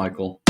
Michael.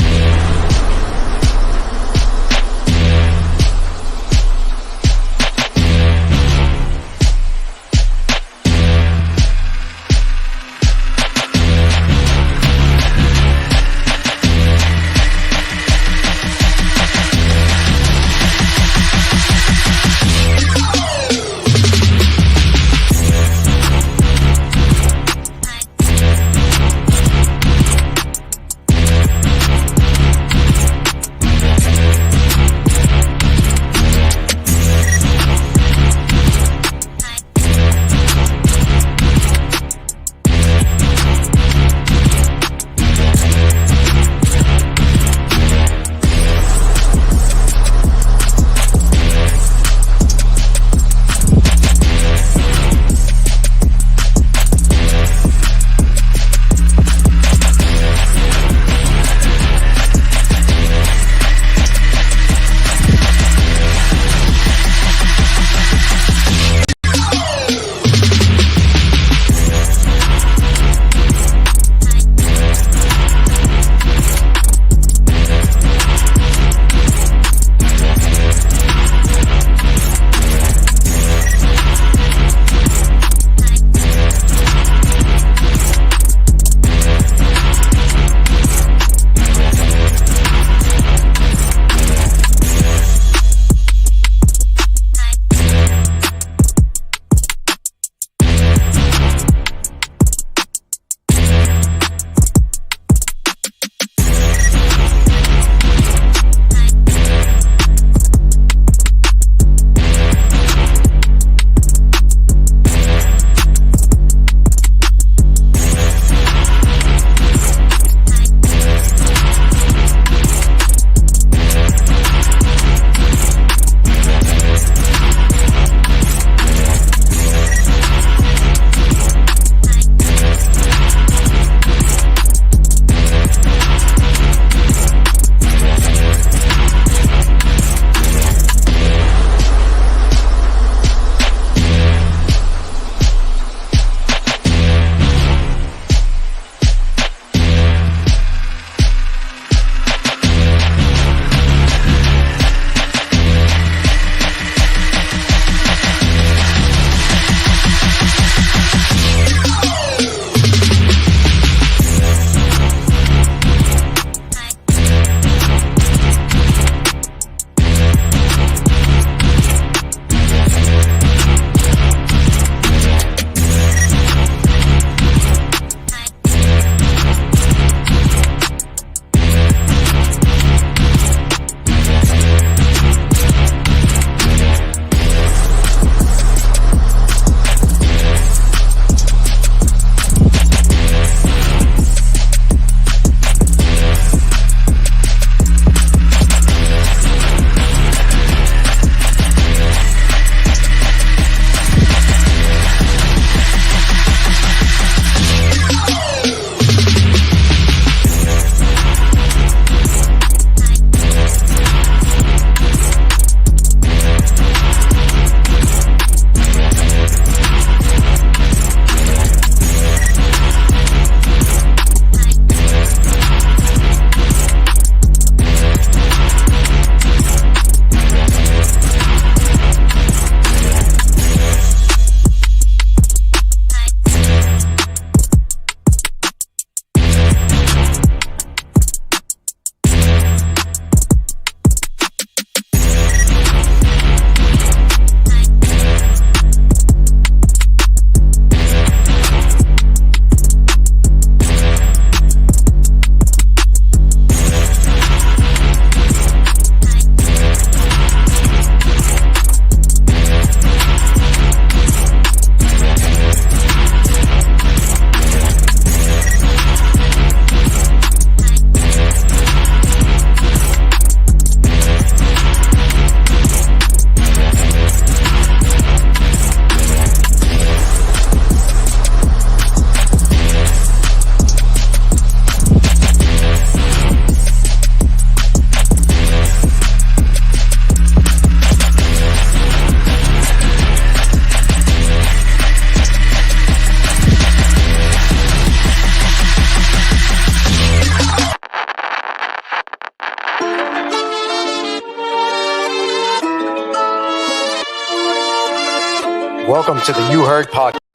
Welcome to the You Heard podcast,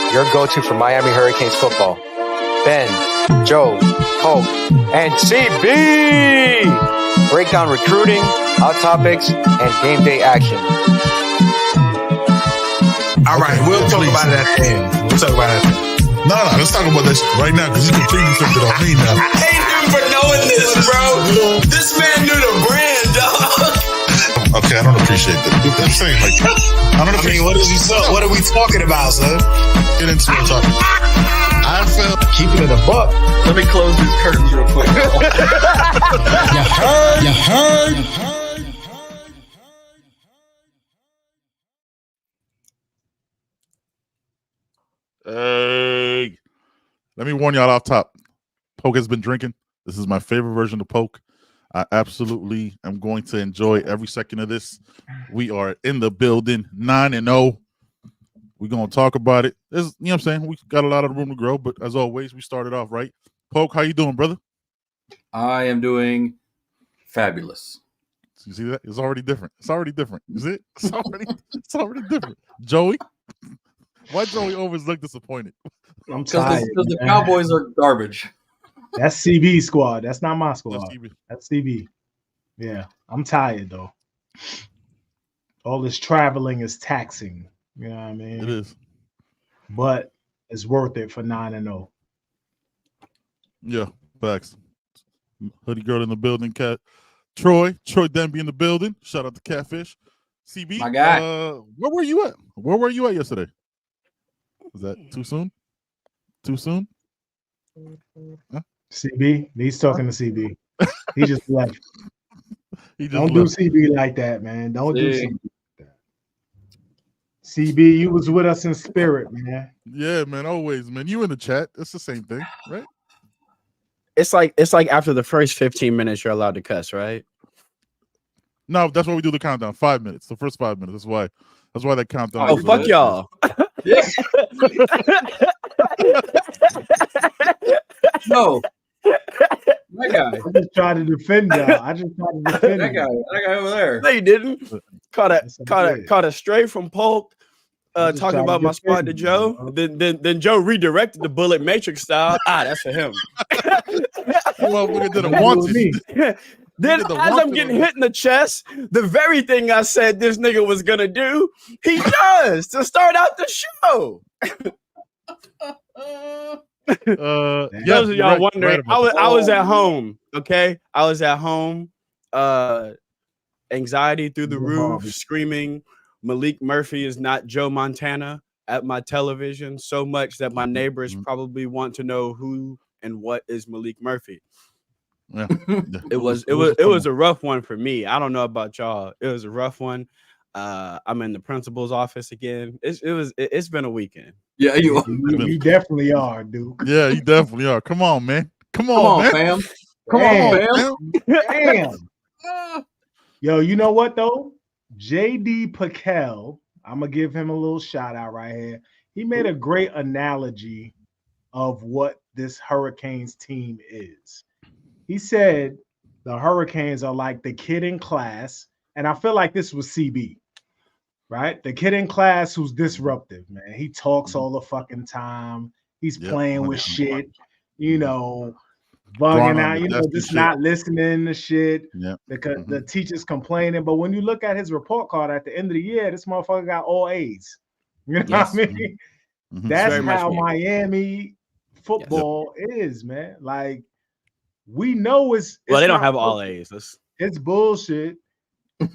your go-to for Miami Hurricanes football. Ben, Joe, Pope, and CB break down recruiting, hot topics, and game day action. All right, we'll talk about it at the end. No, let's talk about this right now because you completely flipped it on me now. I hate him for knowing this, bro. This man knew the brand, dog. Okay, I don't appreciate that. I'm saying, like, what are we talking about, son? Get into the topic. I felt Keeping it a buck. Let me close these curtains real quick. You heard. Hey, let me warn y'all off top. Poke has been drinking. This is my favorite version of Poke. I absolutely am going to enjoy every second of this. We are in the building, 9-0. We're going to talk about it. You know what I'm saying? We got a lot of room to grow, but as always, we started off right. Poke, how you doing, brother? I am fabulous. You see that? It's already different. Is it? It's already different. Joey? Why Joey always look disappointed? I'm tired. Because the Cowboys are garbage. That's CB squad. That's not my squad. That's CB. Yeah, I'm tired though. All this traveling is taxing. You know what I mean? It is. But it's worth it for 9-0. Yeah, facts. Hoodie girl in the building, Cat. Troy Denby in the building. Shout out to Catfish. CB. My guy. Where were you at? Where were you at yesterday? Was that too soon? Huh? CB, he's talking to CB. He just left. Don't left. do CB like that, man. Don't do CB like that. CB, you was with us in spirit, man. Yeah, man, always, man. You in the chat. It's the same thing, right? It's like after the first 15 minutes you're allowed to cuss, right? No, that's why we do the countdown. 5 minutes. The first 5 minutes. That's why that countdown. Oh, fuck y'all. No. That guy. I just tried to defend y'all. That guy over there. No, you didn't. Caught a stray from Polk talking about my spot to Joe. Then Joe redirected the bullet matrix style. That's for him. Well, we didn't want me. Then as I'm getting hit in the chest, the very thing I said this nigga was gonna do, he does to start out the show. Those of y'all wondering, I was at home. Okay, I was at home. Anxiety through the roof, screaming, Malik Murphy is not Joe Montana at my television so much that my neighbors probably want to know who and what is Malik Murphy. Yeah. It was a rough one for me. I don't know about y'all. It was a rough one. I'm in the principal's office again. It's been a weekend. Yeah, you are. You definitely are, Duke. Yeah, you definitely are. Come on, man. Come on, fam. Come on, fam. Damn. Yo, you know what though? JD Paquel, I'm gonna give him a little shout out right here. He made a great analogy of what this Hurricanes team is. He said the Hurricanes are like the kid in class, and I feel like this was CB, right? The kid in class who's disruptive, man. He talks all the fucking time. He's playing with shit, bugging out, just not listening to shit because the teacher's complaining. But when you look at his report card at the end of the year, this motherfucker got all A's. You know what I mean? That's how Miami football is, man. Like, we know it's they don't have all A's. It's bullshit.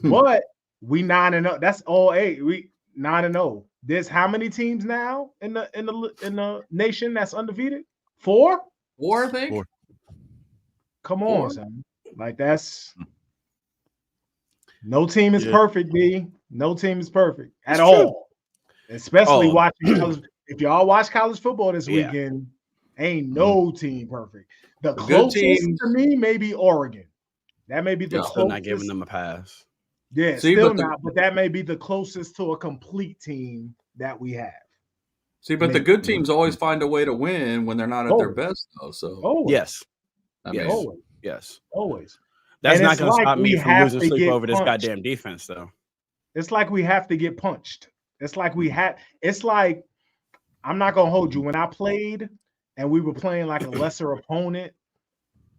But we 9-0. That's all A. We 9-0. There's how many teams now in the nation that's undefeated? 4? 4, I think. 4. Come on, son. Like that's no team is perfect, B. No team is perfect at all. Especially watching college. If y'all watch college football this weekend, ain't no team perfect. The closest to me may be Oregon. That may be the closest. Still not giving them a pass. Yeah, still not, but that may be the closest to a complete team that we have. See, but the good teams always find a way to win when they're not at their best, though. So yes. Always. That's not going to stop me from losing sleep over this goddamn defense, though. It's like we have to get punched It's like it's like, I'm not gonna hold you. When I played and we were playing like a lesser opponent,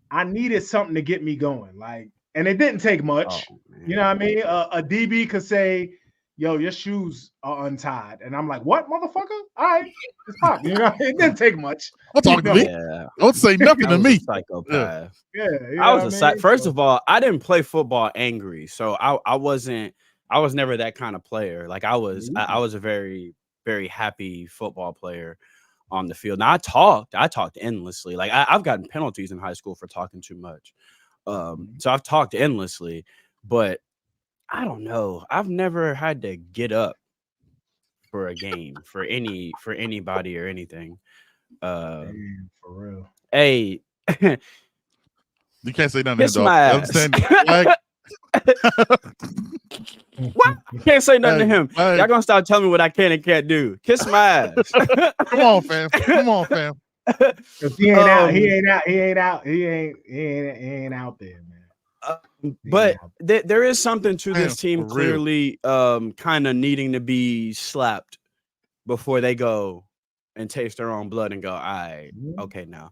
I needed something to get me going. Like, and it didn't take much. You know what I mean? A DB could say, yo, your shoes are untied. And I'm like, what, motherfucker? All right, it's pop. You know, it didn't take much. Don't talk to me. Don't say nothing to me. Psychopath. Yeah. I was first of all, I didn't play football angry. So I was never that kind of player. Like I was a very, very happy football player on the field. Now I talked endlessly. Like I've gotten penalties in high school for talking too much. So I've talked endlessly, but I don't know. I've never had to get up for a game for anybody or anything. Damn, for real. Hey, you can't say nothing, dog. What? I can't say nothing to him. Y'all gonna start telling me what I can and can't do. Kiss my ass. Come on, fam. Come on, fam. If he ain't out there, man. But there is something to this team clearly kind of needing to be slapped before they go and taste their own blood and go, all right, okay, now.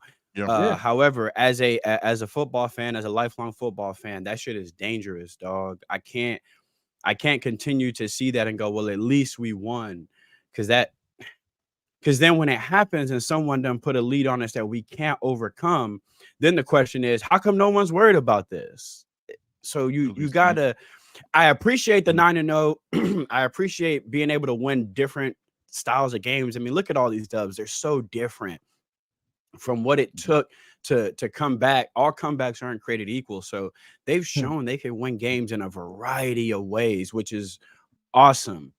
However, as a football fan, as a lifelong football fan, that shit is dangerous, dog. I can't continue to see that and go, well, at least we won. Because then when it happens and someone done put a lead on us that we can't overcome, then the question is, how come no one's worried about this? So you gotta, I appreciate the 9-0. I appreciate being able to win different styles of games. I mean, look at all these dubs. They're so different from what it took to come back. All comebacks aren't created equal. So they've shown they can win games in a variety of ways, which is awesome.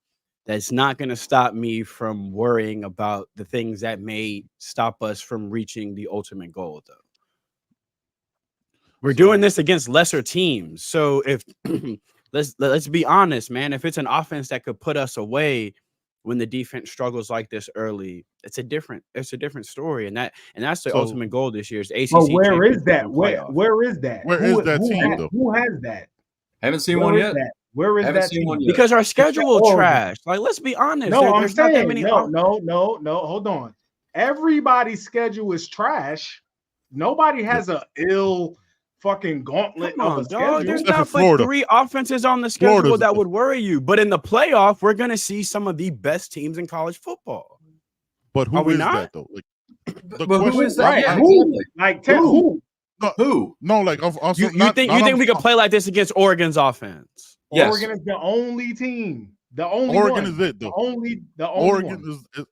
That's not going to stop me from worrying about the things that may stop us from reaching the ultimate goal, though. We're doing this against lesser teams. So if let's be honest, man, if it's an offense that could put us away when the defense struggles like this early, it's a different story. And that's the ultimate goal this year is ACC. Well, where is that? Where is that? Where is that team, though? Who has that? Haven't seen one yet. Where is that team? Because our schedule trash. Like, let's be honest. No, I'm saying no. Hold on. Everybody's schedule is trash. Nobody has a ill fucking gauntlet of a schedule. There's not but 3 offenses on the schedule that would worry you. But in the playoff, we're going to see some of the best teams in college football. But who is that, though? Like, who is that? Right. Yeah, who? Like, who? Who? No, like also, you think we could play like this against Oregon's offense? Yes. Oregon is the only team. The only Oregon one. is it, though. The only Oregon one. is.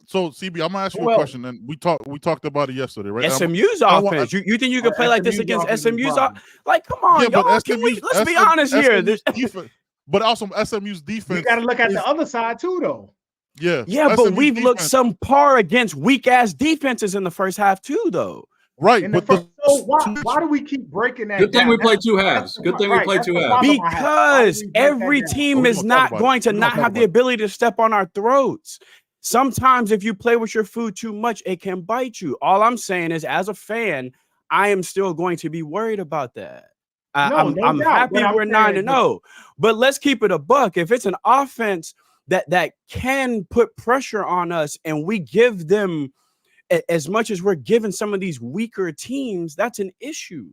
So, CB, I'm gonna ask you a question, and we talked about it yesterday, right? SMU's offense. You think you can play like this against SMU's offense? Like, come on, y'all. Let's be honest here. But also SMU's defense. You got to look at the other side too, though. Yeah, but we've looked some par against weak ass defenses in the first half too, though. Right, why do we keep breaking that? Good thing we play 2 halves. Good thing we play 2 halves. Because every team is not going to not have the ability to step on our throats. Sometimes if you play with your food too much, it can bite you. All I'm saying is, as a fan, I am still going to be worried about that. I'm happy we're 9-0, but let's keep it a buck. If it's an offense that can put pressure on us and we give them as much as we're giving some of these weaker teams, that's an issue.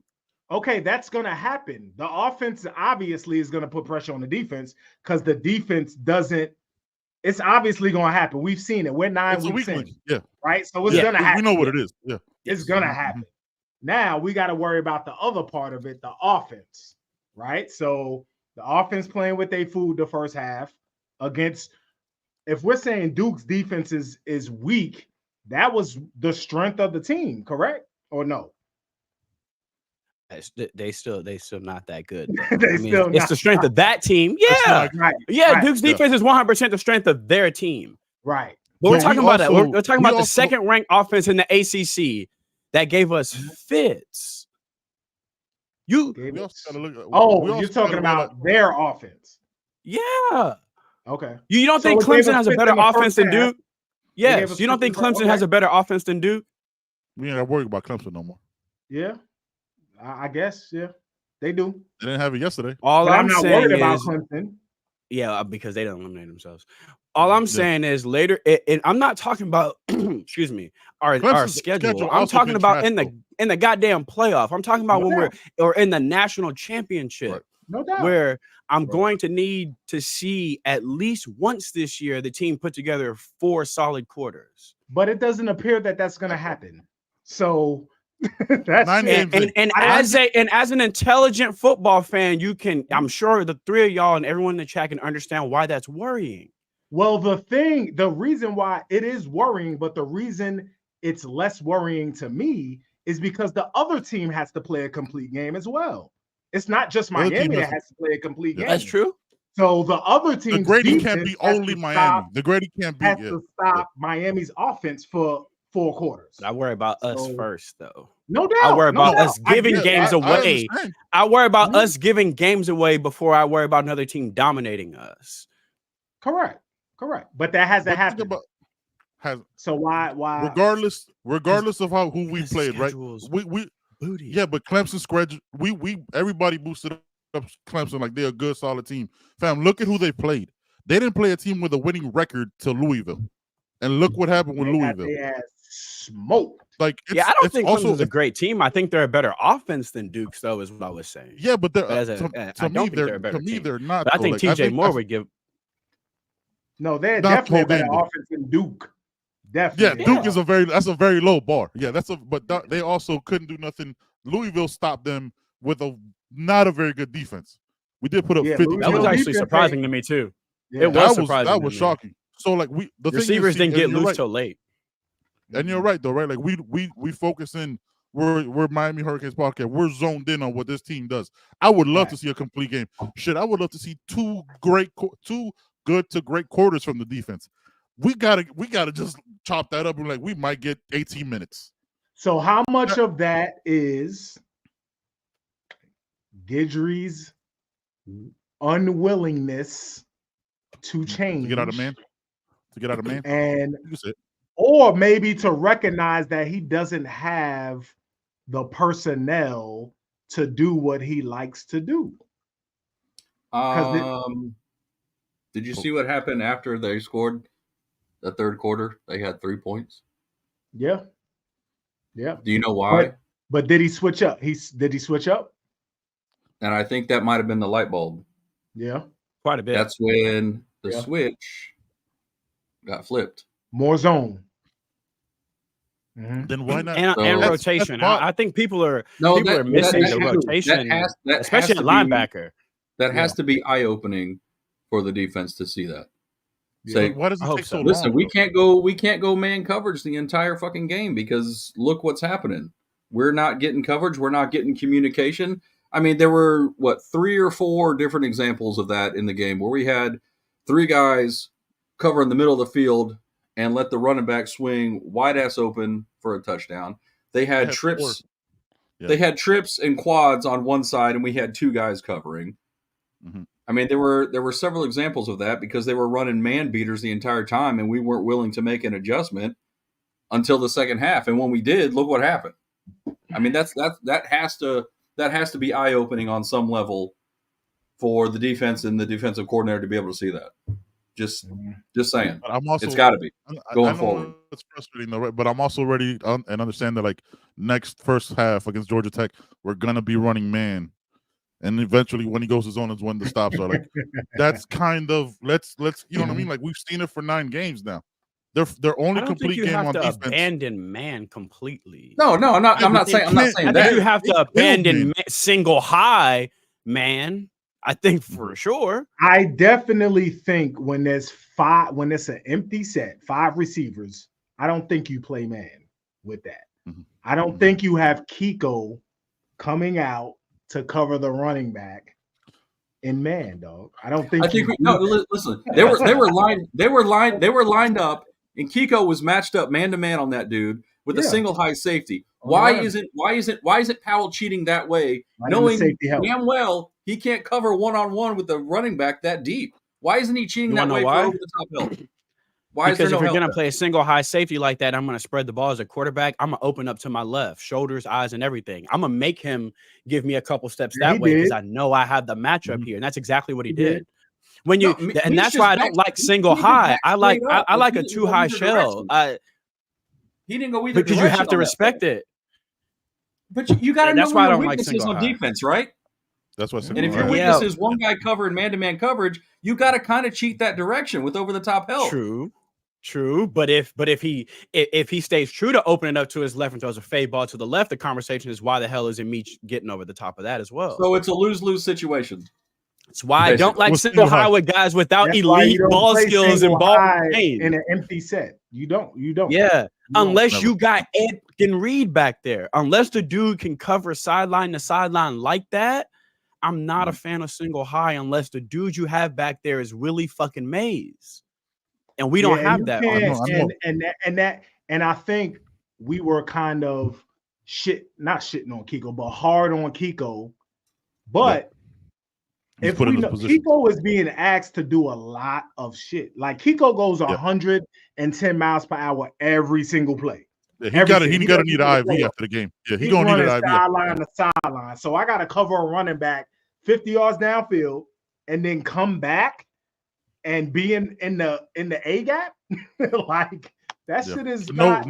Okay, that's going to happen. The offense obviously is going to put pressure on the defense because the defense doesn't. It's obviously going to happen. We've seen it. We're 9 weeks in. Yeah. Right? So it's going to happen. We know what it is. Yeah. It's going to happen. Now we got to worry about the other part of it, the offense. Right? So the offense playing with their food the first half against, if we're saying Duke's defense is weak, that was the strength of the team, correct? Or no? They still not that good. It's the strength of that team. Yeah, right. Duke's defense is 100% the strength of their team. Right. But we're talking about that. We're talking about the second ranked offense in the ACC that gave us fits. You're talking about their offense. Yeah. Okay. You don't think Clemson has a better offense than Duke? Yes. You don't think Clemson has a better offense than Duke? We ain't got to worry about Clemson no more. Yeah. I guess, yeah. They do. They didn't have it yesterday. I'm not saying worried about Clemson. Yeah, because they don't eliminate themselves. All I'm saying is later, and I'm not talking about, excuse me, our schedule. I'm talking about in the goddamn playoff. I'm talking about when we're in the national championship. Right. No doubt. Where I'm going to need to see at least once this year the team put together 4 solid quarters. But it doesn't appear that that's going to happen. So that's and as an intelligent football fan, you can. I'm sure the 3 of y'all and everyone in the chat can understand why that's worrying. Well, the reason why it is worrying, but the reason it's less worrying to me is because the other team has to play a complete game as well. It's not just Miami that has to play a complete game. That's true. So the other team, the Grady can't be only Miami. The Grady can't be to stop Miami's offense for 4 quarters. I worry about us first, though. No doubt. I worry about us giving games away. I worry about us giving games away before I worry about another team dominating us. Correct. But that hasn't happened. So why? Regardless of who we played, right? Yeah, but Clemson schedule. Everybody boosted up Clemson like they're a good, solid team. Fam, look at who they played. They didn't play a team with a winning record to Louisville, and look what happened with Louisville. They had smoked. Like, I don't think Clemson's a great team. I think they're a better offense than Duke's, though, is what I was saying. Yeah, but they're to me, they're not. But I think TJ Moore would give. No, they're definitely a better offense than Duke. Definitely. Yeah, Duke is a very low bar. Yeah, but they also couldn't do nothing. Louisville stopped them with not a very good defense. We did put up 50. That was actually surprising to me too. Yeah. It was surprising. That was shocking. So like the receivers didn't get loose till late. And you're right though, right? Like we focus in. We're Miami Hurricanes podcast. We're zoned in on what this team does. I would love to see a complete game. Shit, I would love to see two good to great quarters from the defense. We gotta just chop that up and we might get 18 minutes. So how much of that is Guidry's unwillingness to change, to get out of man, and or maybe to recognize that he doesn't have the personnel to do what he likes to do? Did you see what happened after they scored the third quarter? They had 3 points. Yeah. Do you know why? But did he switch up? Did he switch up? And I think that might have been the light bulb. Yeah, quite a bit. That's when the switch got flipped. More zone. Mm-hmm. Then why not? And rotation. I think people are missing the rotation, especially at linebacker. That has to be eye-opening for the defense to see that. Say, why does it take so long? Listen, we can't go man coverage the entire fucking game because look what's happening. We're not getting coverage. We're not getting communication. I mean, there were 3 or 4 different examples of that in the game where we had 3 guys cover in the middle of the field and let the running back swing wide ass open for a touchdown. They had trips. They had trips and quads on one side, and we had 2 guys covering. Mm-hmm. I mean, there were several examples of that because they were running man beaters the entire time, and we weren't willing to make an adjustment until the second half. And when we did, look what happened. I mean, that has to be eye opening on some level for the defense and the defensive coordinator to be able to see that. Just saying. But it's got to be going forward. It's frustrating though, right? But I'm also ready and understand that next first half against Georgia Tech, we're gonna be running man. And eventually, when he goes to zone, is when the stops are. That's kind of let's you know what I mean. We've seen it for 9 games now. They're only complete game on defense. Abandon man completely. No, I'm not saying that. I think you have to abandon single high man. I think for sure. I definitely think when it's an empty set, 5 receivers, I don't think you play man with that. Mm-hmm. I don't think you have Kiko coming out to cover the running back in man, dog. I don't think. Listen. They were lined up, and Kiko was matched up man to man on that dude with a single high safety. Why isn't Powell cheating that way, knowing damn well he can't cover 1-on-1 with the running back that deep? Why isn't he cheating that way for over the top help? Because if you're going to play a single high safety like that, I'm going to spread the ball as a quarterback. I'm going to open up to my left, shoulders, eyes, and everything. I'm going to make him give me a couple steps that way because I know I have the matchup here. And that's exactly what he did. When you and that's why I don't like single high. I like a too high shell. He didn't go either because you have to respect it. But you got to know that's why I your don't like weaknesses single on high. defense, right? That's what. And if your weakness is one guy covering man-to-man coverage, you got to kind of cheat that direction with over-the-top help. True. But if he stays true to opening up to his left and throws a fade ball to the left, the conversation is why the hell isn't me getting over the top of that as well? So it's a lose-lose situation. That's why I don't like single high with guys without elite ball skills and ball in an empty set. You don't. Yeah, unless you got Ed can read back there. Unless the dude can cover sideline to sideline like that, I'm not a fan of single high unless the dude you have back there is Willie fucking Mays. And we don't have that. And I think we were kind of not shitting on Kiko, but hard on Kiko. But if we know Kiko is being asked to do a lot of shit, like Kiko goes 110 miles per hour every single play. Yeah, he got to need an IV after the game. Yeah, he's gonna need an IV. Sideline to sideline. So I got to cover a running back 50 yards downfield and then come back and be in the A gap. Like that shit is no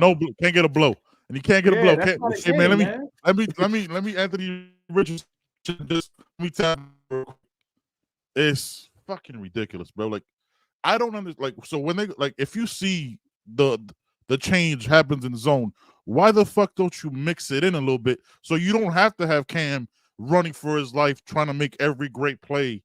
can't get a blow. And he can't get a blow. Hey, man, let me Anthony Richardson just let me tell you. It's fucking ridiculous, bro. Like, I don't understand. Like, so when they if you see the change happens in the zone, why the fuck don't you mix it in a little bit so you don't have to have Cam running for his life trying to make every great play?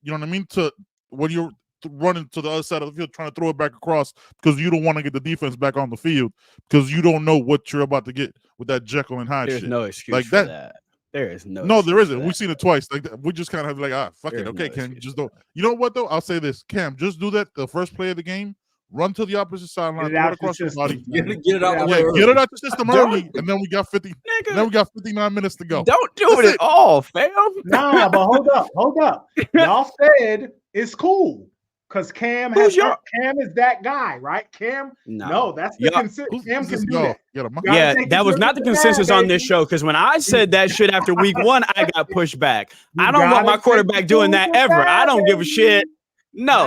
You know what I mean? To when you're running to the other side of the field trying to throw it back across because you don't want to get the defense back on the field because you don't know what you're about to get with that Jekyll and Hyde shit. There's no excuse like for that. There is no, there isn't. We've seen it twice. Like we just kind of like, fuck it. Okay, Cam, just don't. You know what though? I'll say this, Cam, just do that the first play of the game. Run to the opposite sideline, throw it across your body. Get it out the way. Get it out the system early, and then we got 59 minutes to go. Don't do it at all, fam. Nah, but hold up. Y'all said it's cool. Because Cam is that guy, right? Cam, no that's the consensus. Cam can do that. Yeah, that was not the consensus on this show. Because when I said that shit after week 1, I got pushed back. I don't want my quarterback doing that ever. I don't give a shit. No,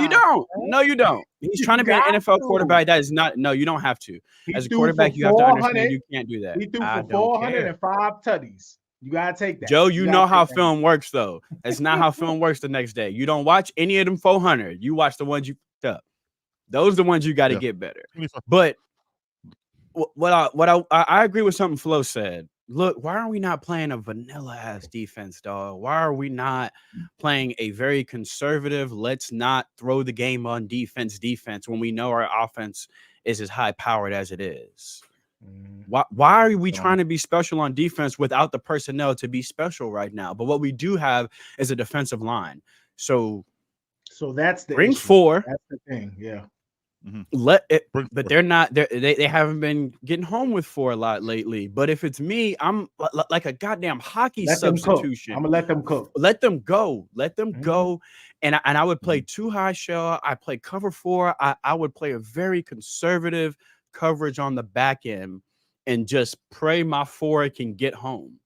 you don't. No, you don't. He's trying to be an NFL quarterback. That is not. No, you don't have to. As a quarterback, you have to understand you can't do that. He threw for 405 tutties. You gotta take that. Joe, you know how film works, though. It's not how film works the next day. You don't watch any of them 400. You watch the ones you picked up. Those are the ones you got to get better. But I agree with something Flo said. Look, why are we not playing a vanilla ass defense, dog? Why are we not playing a very conservative, let's not throw the game on defense when we know our offense is as high powered as it is? Why are we trying to be special on defense without the personnel to be special right now? But what we do have is a defensive line. So that's the bring issue. 4. That's the thing. Yeah. But they're not. They haven't been getting home with 4 a lot lately. But if it's me, I'm like a goddamn hockey substitution. I'm gonna let them cook. Let them go. Let them go. And I would play too high shell. I play cover 4. I would play a very conservative coverage on the back end and just pray my 4 can get home.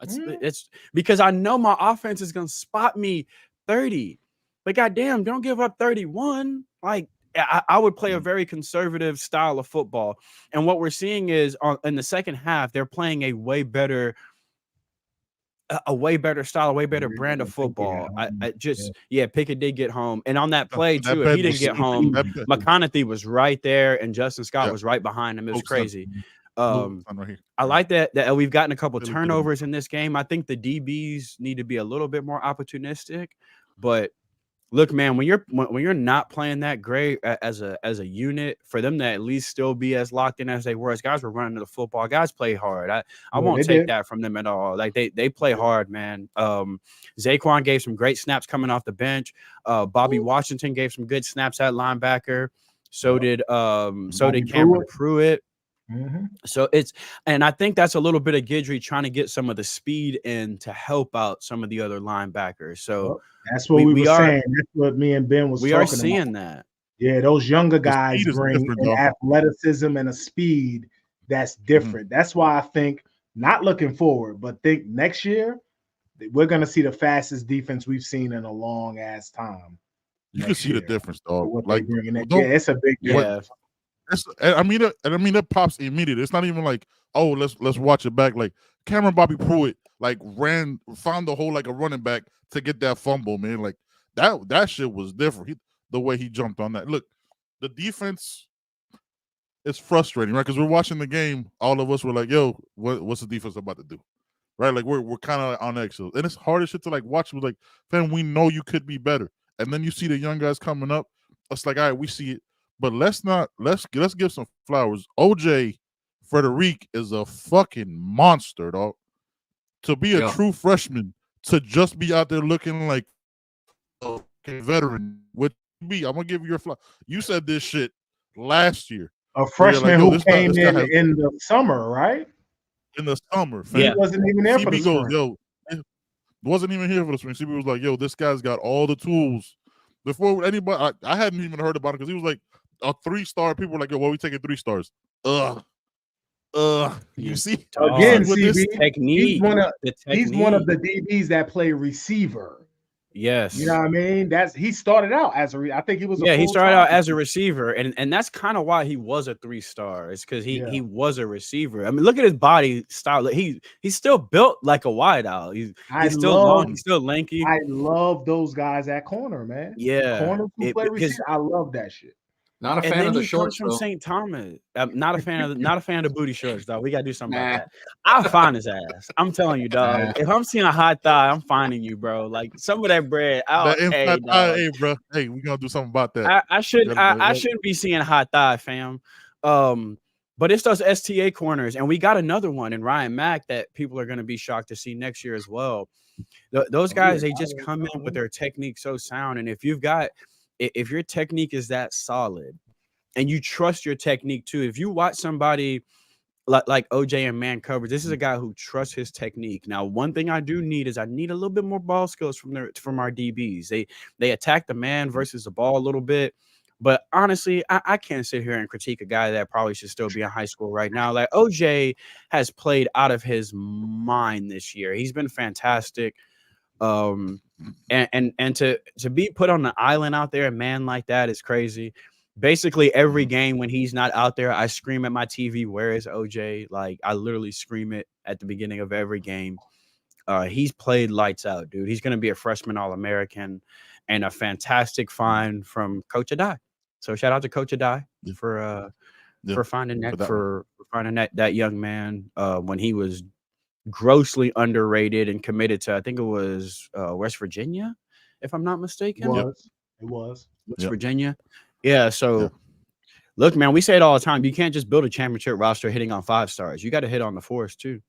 It's because I know my offense is gonna spot me 30. But goddamn, don't give up 31. Like I would play a very conservative style of football. And what we're seeing is in the second half, they're playing a way better style, a way better brand of football. Pickett did get home. And on that play, too, if he didn't get home, McConaughey was right there and Justin Scott was right behind him. It was crazy. I like that we've gotten a couple turnovers in this game. I think the DBs need to be a little bit more opportunistic. But look, man, when you're not playing that great as a unit, for them to at least still be as locked in as they were, as guys were running to the football, guys play hard. I won't take that from them at all. Like they play hard, man. Zaquan gave some great snaps coming off the bench. Bobby Washington gave some good snaps at linebacker. So did Cameron Pruitt. Mm-hmm. So and I think that's a little bit of Guidry trying to get some of the speed in to help out some of the other linebackers. So that's what we were saying. That's what me and Ben was talking about. We are seeing that. Yeah, those younger guys bring an athleticism and a speed that's different. That's why I think, not looking forward, but think next year, we're gonna see the fastest defense we've seen in a long ass time. You can see the difference, dog. What Like, they bringing in. Yeah, it's a big difference. I mean, it pops immediately. It's not even like, oh, let's watch it back. Like Cameron Bobby Pruitt, like found the hole like a running back to get that fumble, man. Like that shit was different. The way he jumped on that. Look, the defense is frustrating, right? Because we're watching the game. All of us were like, yo, what's the defense about to do? Right? Like we're kind of on eggshells. And it's hard as shit to like watch. We're like, fam, we know you could be better. And then you see the young guys coming up. It's like, all right, we see it. But let's give some flowers. OJ Frederic is a fucking monster, dog. To be a true freshman, to just be out there looking like a veteran, would be. I'm gonna give you a flower. You said this shit last year. A freshman who came in the summer, right? In the summer, fam. He wasn't even there for the spring. Yo, wasn't even here for the spring. CB was like, yo, this guy's got all the tools. Before anybody, I hadn't even heard about it because he was like a 3-star. People were like, yo, well, we taking 3 stars. You see again, with CB, this technique. He's one of the DBs that play receiver. Yes, you know what I mean. He started out as I think he was. He started out as a receiver, and that's kind of why he was a 3-star. It's because he was a receiver. I mean, look at his body style. He's still built like a wideout. He's still long. He's still lanky. I love those guys at corner, man. Yeah, corner who play receiver. I love that shit. Not a fan of the shorts from St. Thomas. I'm not a fan of the booty shorts, dog. We gotta do something about that. I'll find his ass. I'm telling you, dog. If I'm seeing a hot thigh, I'm finding you, bro. Like some of that bread. Hey, bro. Hey, we gonna do something about that. I shouldn't be seeing a hot thigh, fam. But it's those STA corners, and we got another one in Ryan Mack that people are gonna be shocked to see next year as well. Those guys, they just come in with their technique so sound, and if your technique is that solid and you trust your technique too, if you watch somebody like OJ and man coverage, this is a guy who trusts his technique. Now, one thing I do need is I need a little bit more ball skills from our DBs. They attack the man versus the ball a little bit. But honestly, I can't sit here and critique a guy that probably should still be in high school right now. Like OJ has played out of his mind this year. He's been fantastic. And to be put on the island out there, a man like that is crazy. Basically, every game when he's not out there, I scream at my TV, "Where is OJ?" Like I literally scream it at the beginning of every game. He's played lights out, dude. He's going to be a freshman All-American and a fantastic find from Coach Adai. So shout out to Coach Adai for finding that young man when he was grossly underrated and committed to, I think it was West Virginia, if I'm not mistaken. It was West Virginia. Yeah. So look, man, we say it all the time. You can't just build a championship roster hitting on 5 stars. You got to hit on the 4s too.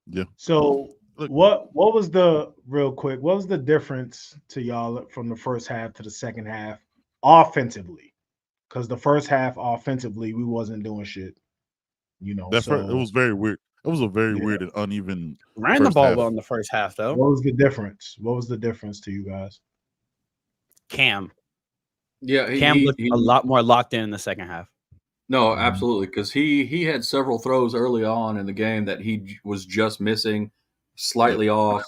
Yeah. So what was the difference to y'all from the first half to the second half offensively? Because the first half offensively, we wasn't doing shit. You know, it was very weird. It was a very weird and uneven. Ran the ball well in the first half, though. What was the difference? What was the difference to you guys? Cam. Yeah, Cam looked a lot more locked in the second half. No, absolutely, because he had several throws early on in the game that he was just missing, slightly off,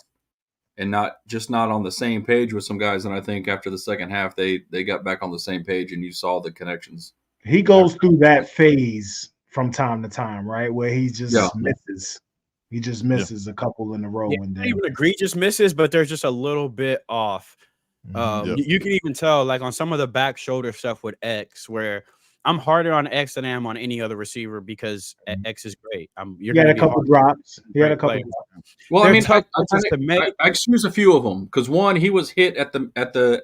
and not on the same page with some guys. And I think after the second half, they got back on the same page, and you saw the connections. He goes through that phase from time to time, right, where he just misses. He just misses a couple in a row, and then even egregious misses, but they're just a little bit off. You can even tell, like on some of the back shoulder stuff with X, where I'm harder on X than I am on any other receiver because X is great. He had a couple drops. Well, I mean, I excuse a few of them because one, he was hit at the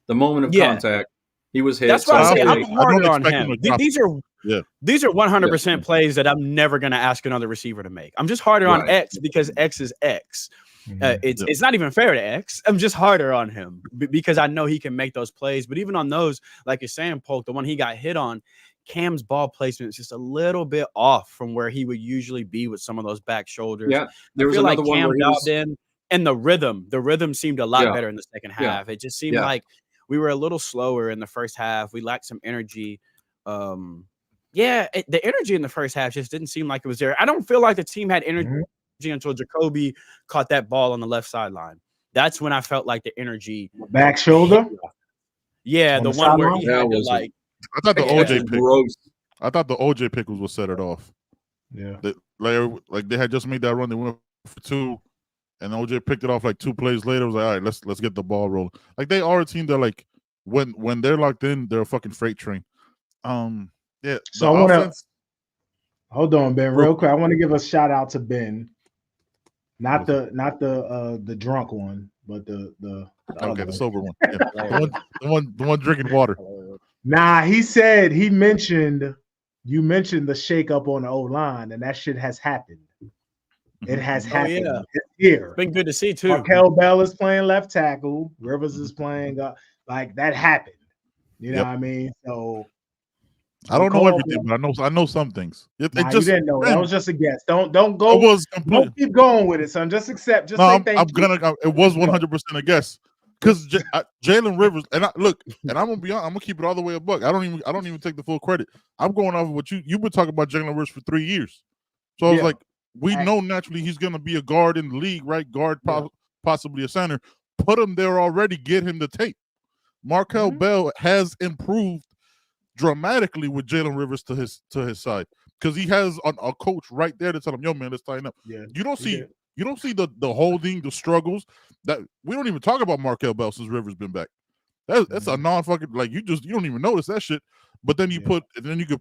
moment of contact. He was hit. That's why I say I'm harder on him. These are 100% plays that I'm never going to ask another receiver to make. I'm just harder on X because X is X. It's not even fair to X. I'm just harder on him because I know he can make those plays. But even on those, like you're saying, Polk, the one he got hit on, Cam's ball placement is just a little bit off from where he would usually be with some of those back shoulders. Yeah, there was another one where Cam dialed in, and the rhythm seemed a lot better in the second half. It just seemed like we were a little slower in the first half. We lacked some energy. The energy in the first half just didn't seem like it was there. I don't feel like the team had energy. until Jacoby caught that ball on the left sideline. That's when I felt like the energy. Back shoulder? Yeah, On the the one where sideline? he had to was like. I thought the Yeah. OJ pick. Gross. I thought the OJ pick was what set it off. Yeah. Like they had just made that run. They went for 2, and OJ picked it off like 2 plays later. It was like, all right, let's get the ball rolling. Like they are a team that like when they're locked in, they're a fucking freight train. Yeah. So I want to hold on, Ben, real quick. I want to give a shout out to Ben, not the drunk one, but the okay, the sober one. Yeah. the one drinking water. Nah, you mentioned the shakeup on the O-line, and that shit has happened. It has happened. Yeah. It's here. It's been good to see too. Markel Bell is playing left tackle. Rivers is playing like that happened. You know what I mean? So I don't know everything, but I know some things. It you just didn't know. That was just a guess. Don't go. Don't keep going with it, son. Just accept. Just say thank you. It was 100% a guess. Because Jalen Rivers, and I'm gonna be honest, I'm gonna keep it all the way a buck. I don't even take the full credit. I'm going off of what you've been talking about Jalen Rivers for 3 years. So I was like, we know naturally he's gonna be a guard in the league, right? Guard, possibly a center. Put him there already. Get him the tape. Markel Bell has improved dramatically with Jalen Rivers to his side because he has a coach right there to tell him, "Yo, man, let's tighten up." Yeah, you don't see the holding, the struggles that we don't even talk about Markel Bell since Rivers been back. That's a non-fucking like you don't even notice that shit. But then you could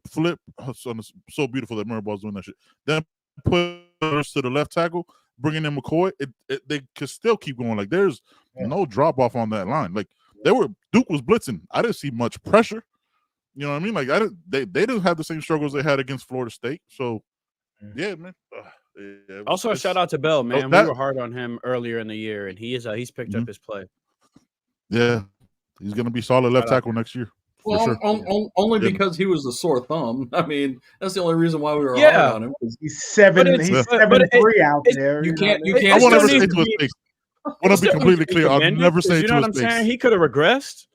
flip. It's so beautiful that Murray's doing that shit. Then put Rivers to the left tackle, bringing in McCoy. They could still keep going. Like there's no drop off on that line. Like Duke was blitzing. I didn't see much pressure. You know what I mean? Like they didn't have the same struggles they had against Florida State. So yeah, man. Also, a shout out to Bell, man. We were hard on him earlier in the year, and he's picked up his play. Yeah, he's gonna be solid left tackle next year. Well, sure. only because he was a sore thumb. I mean, that's the only reason why we were hard on him. He's 7'3" out there. You can't. I won't ever say to his face. I want to be completely clear. I'll never say to his face. He could have regressed.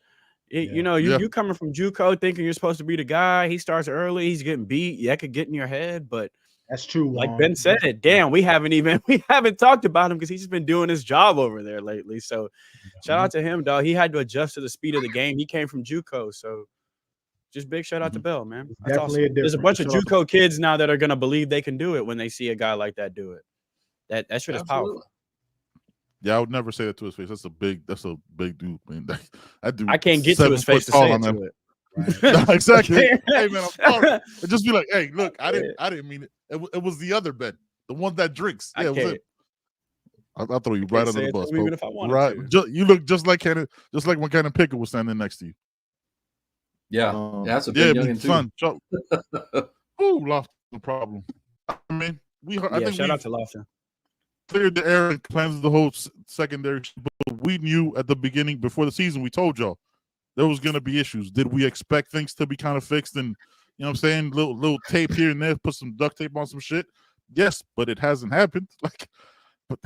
You coming from JUCO thinking you're supposed to be the guy. He starts early. He's getting beat. That could get in your head, but that's true. Like Ben said, damn, we haven't talked about him because he's just been doing his job over there lately. So shout out to him, dog. He had to adjust to the speed of the game. He came from JUCO, so just big shout out to Bell, man. That's awesome. There's a bunch of JUCO kids now that are gonna believe they can do it when they see a guy like that do it. That shit is powerful. Yeah, I would never say that to his face. That's a big dude, man. I can't get to his face to say it to it. Right. No, exactly. Hey man, I'm sorry. It'd just be like, hey, look, I didn't mean it. It was the other Ben, the one that drinks. Yeah, it was it. I'll throw you right under the bus. Even if I wanted right, you look just like when Cannon Pickett was standing next to you. Yeah, that's a big youngin' too. Ooh, lost the problem. I mean, I think shout out to Lofton. Cleared the air and cleansed the whole secondary. But we knew at the beginning, before the season, we told y'all there was going to be issues. Did we expect things to be kind of fixed and, you know what I'm saying, little tape here and there, put some duct tape on some shit? Yes, but it hasn't happened. Like, but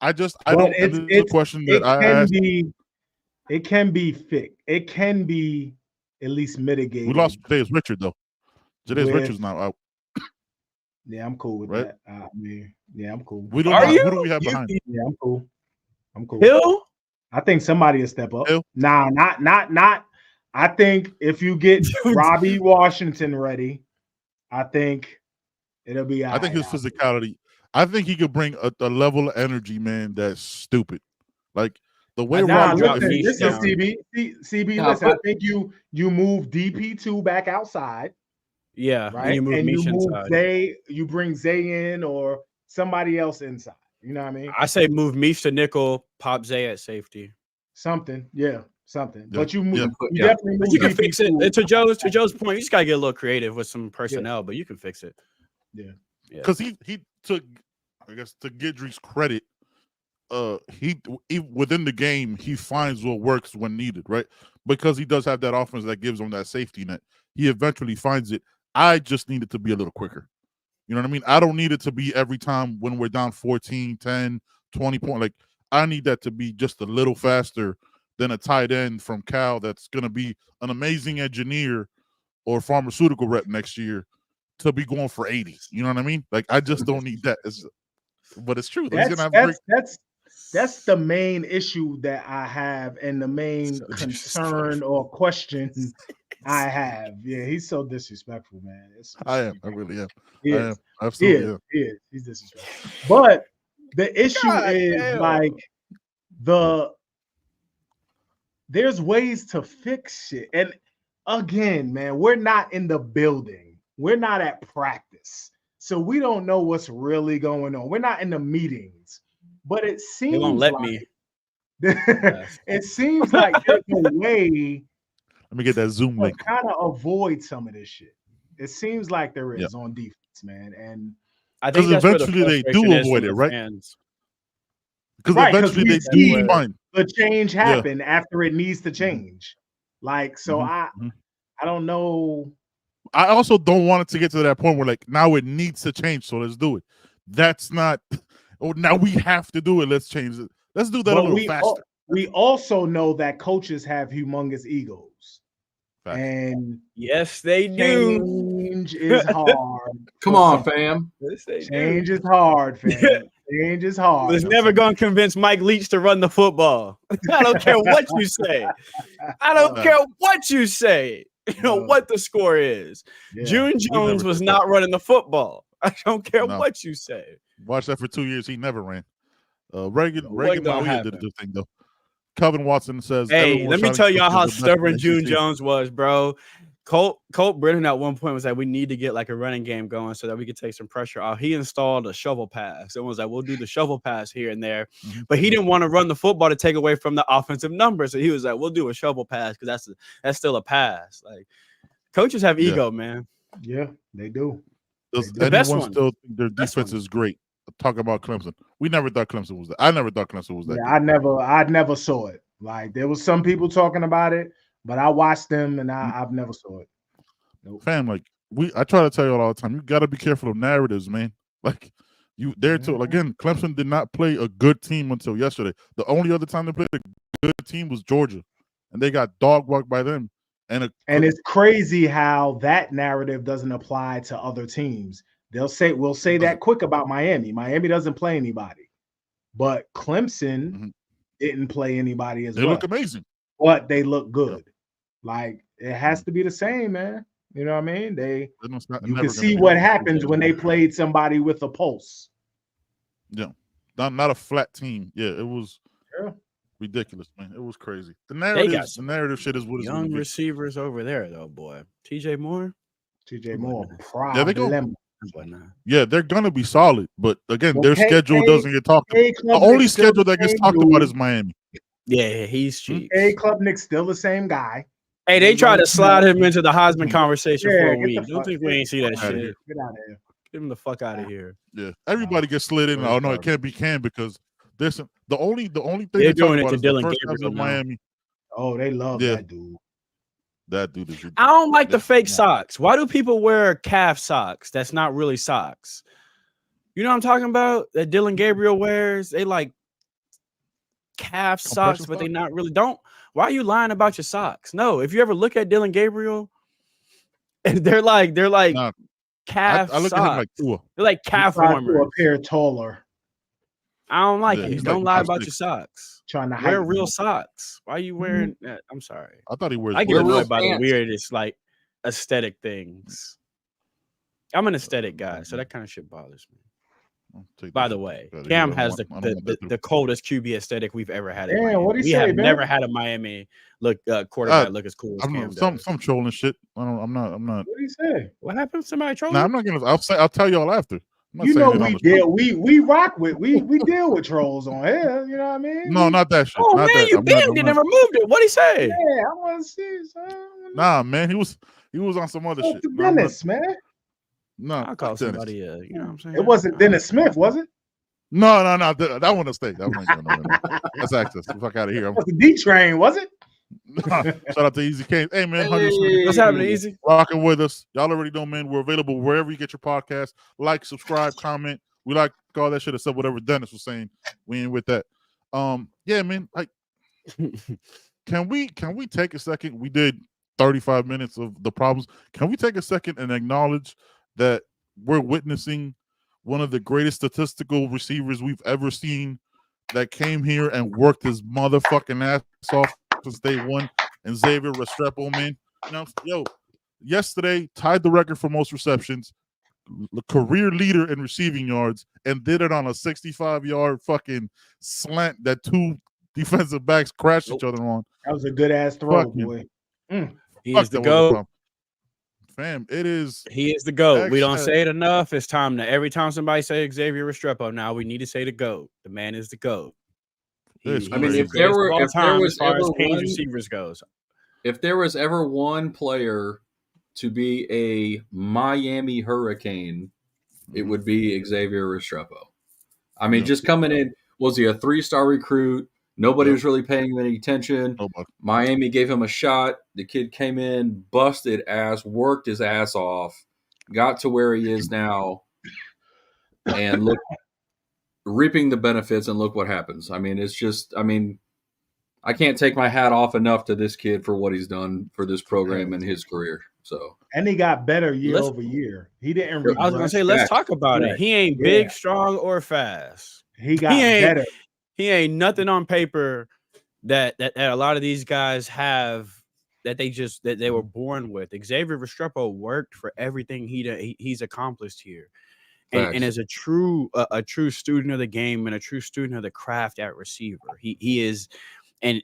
I don't. It's a question that I asked. It can be fixed. It can be at least mitigated. We lost Jadaeus Richard though. Jadaeus Richard's now out. Yeah, I'm cool with that. Yeah, I'm cool. Who do we have behind? Yeah, I'm cool. Hill? I think somebody will step up. Hill? Nah, not. I think if you get Robbie Washington ready, I think it'll be. I think his physicality. I think he could bring a level of energy, man. That's stupid. Like the way Robbie. Listen, CB. Listen, I think you move DP2 back outside. Yeah, right. You bring Zay in or somebody else inside. You know what I mean? I say move Meesh to nickel, pop Zay at safety. Something. Yeah. But you move. You definitely move. You can fix it. And to Joe's point, you just gotta get a little creative with some personnel, but you can fix it. Yeah. Because he took, I guess, to Guidry's credit, he within the game he finds what works when needed, right? Because he does have that offense that gives him that safety net. He eventually finds it. I just need it to be a little quicker. You know what I mean? I don't need it to be every time when we're down 14, 10, 20 points. Like, I need that to be just a little faster than a tight end from Cal that's going to be an amazing engineer or pharmaceutical rep next year to be going for 80. You know what I mean? Like, I just don't need that. but it's true. That's the main issue that I have, and the main concern or question I have. Yeah, he's so disrespectful, man. I am. I really am. He I is. am. Absolutely. He is. He's disrespectful. But the issue is like there's ways to fix shit. And again, man, we're not in the building. We're not at practice. So we don't know what's really going on. We're not in the meetings. But it seems they won't let me. It seems like there's a way. Let me get that Zoom link. Kind of avoid some of this shit. It seems like there is on defense, man. And I think eventually they do avoid it, right? Because eventually they do find the change happen after it needs to change. Like, so I don't know. I also don't want it to get to that point where like now it needs to change, so let's do it. That's not. Oh, now we have to do it. Let's change it. Let's do that a little faster. We also know that coaches have humongous egos. Fact. And yes, they do. Change is hard. Come on, fam. Change is hard, fam. Change is hard. It's never going to convince Mike Leach to run the football. I don't care what you say. I don't care what you say. You know what the score is. Yeah. June Jones was not running the football. I don't care what you say. Watched that for 2 years. He never ran. Reagan Malia did a good thing though. Calvin Watson says, "Hey, let me tell y'all how stubborn June Jones was, bro." Colt Brennan at one point was like, "We need to get like a running game going so that we could take some pressure off." He installed a shovel pass and was like, "We'll do the shovel pass here and there," but he didn't want to run the football to take away from the offensive numbers. So he was like, "We'll do a shovel pass because that's still a pass." Like coaches have ego, man. Yeah, they do. The best one. Still think their defense is great. Talk about Clemson. We never thought Clemson was that. I never thought Clemson was that. Yeah, I never saw it. Like there was some people talking about it, but I watched them and I've never saw it. Nope. Fam, like I try to tell you all the time, you got to be careful of narratives, man. Like again, Clemson did not play a good team until yesterday. The only other time they played a good team was Georgia, and they got dog walked by them. And it's crazy how that narrative doesn't apply to other teams. We'll say that quick about Miami. Miami doesn't play anybody, but Clemson didn't play anybody as well. They look amazing, but they look good. Like it has to be the same, man. You know what I mean? You can see what happens when they played somebody with a pulse. Yeah, not a flat team. Yeah, it was ridiculous, man. It was crazy. The narrative shit is what it's young receivers over there, though, boy. TJ Moore. Yeah, they go. Yeah, they're gonna be solid, but again, their schedule doesn't get talked about. The only schedule that gets talked about is Miami. Yeah, he's cheap. Klubnik's still the same guy. Hey, they tried to slide him into the Heisman conversation for a week. Don't think we ain't see that shit. Get out of here. Get him the fuck out of here. Yeah, everybody gets slid in. Oh no, it can't be Cam because there's the only thing they're doing it to Dylan Gabriel Miami. Oh, they love that dude. That dude is ridiculous. I don't like the fake socks. Why do people wear calf socks? That's not really socks. You know what I'm talking about? That Dylan Gabriel wears. They like calf socks, but they not really. Why are you lying about your socks? No, if you ever look at Dylan Gabriel, they're like calf I look socks. at him like Tua. They're like calf warmers. A pair taller. I don't like it. Don't lie about your socks. Trying to wear real socks. Why are you wearing that? I'm sorry. I thought he wears. I get annoyed by the weirdest like aesthetic things. I'm an aesthetic guy, so that kind of shit bothers me. By the way, Cam has the coldest QB aesthetic we've ever had. Yeah, what do you we say, have man? Never had a Miami quarterback look as cool as Cam some does. trolling shit. I'm not. What do you say? What happened? Somebody trolling? Nah, I'm not gonna. I'll tell y'all after. You know we rock with we deal with trolls on here. You know what I mean? No, not that shit. Oh not man, that. you banned it and removed it. What'd he say? Yeah, I want to see. Nah, man, he was on some other shit. Dennis, man. No, I'll call somebody. You know what I'm saying? It wasn't Dennis Smith, was it? No. That one a mistake. That one ain't going nowhere. That's access. Fuck out of here. It was the D train, was it? Shout out to Easy Kane. Hey man, what's happening, Easy? Rocking with us. Y'all already know, man. We're available wherever you get your podcast. Like, subscribe, comment. We like all that shit except whatever Dennis was saying. We ain't with that. Yeah, man. Like, can we take a second? We did 35 minutes of the problems. Can we take a second and acknowledge that we're witnessing one of the greatest statistical receivers we've ever seen that came here and worked his motherfucking ass off since day one. And Xavier Restrepo, man. Yesterday tied the record for most receptions, the career leader in receiving yards, and did it on a 65-yard fucking slant that two defensive backs crashed each other on. That was a good ass throw, boy. He is the GOAT. Fam, it is. He is the GOAT. We don't say it enough. It's time to every time somebody say Xavier Restrepo, now we need to say the GOAT. The man is the GOAT. If there was ever one receivers goes, if there was ever one player to be a Miami Hurricane, it would be Xavier Restrepo. I mean, just coming in, was he a 3-star recruit? Nobody was really paying him any attention. Miami gave him a shot. The kid came in, busted ass, worked his ass off, got to where he is now, and look, reaping the benefits, and look what happens. I mean, it's just, I can't take my hat off enough to this kid for what he's done for this program and his career. So, and he got better year over year. He didn't. I was gonna say, let's talk about it. He ain't big, strong, or fast. He got better. He ain't nothing on paper that a lot of these guys have that they were born with. Xavier Restrepo worked for everything he's accomplished here, and as a true student of the game and a true student of the craft at receiver, he is. And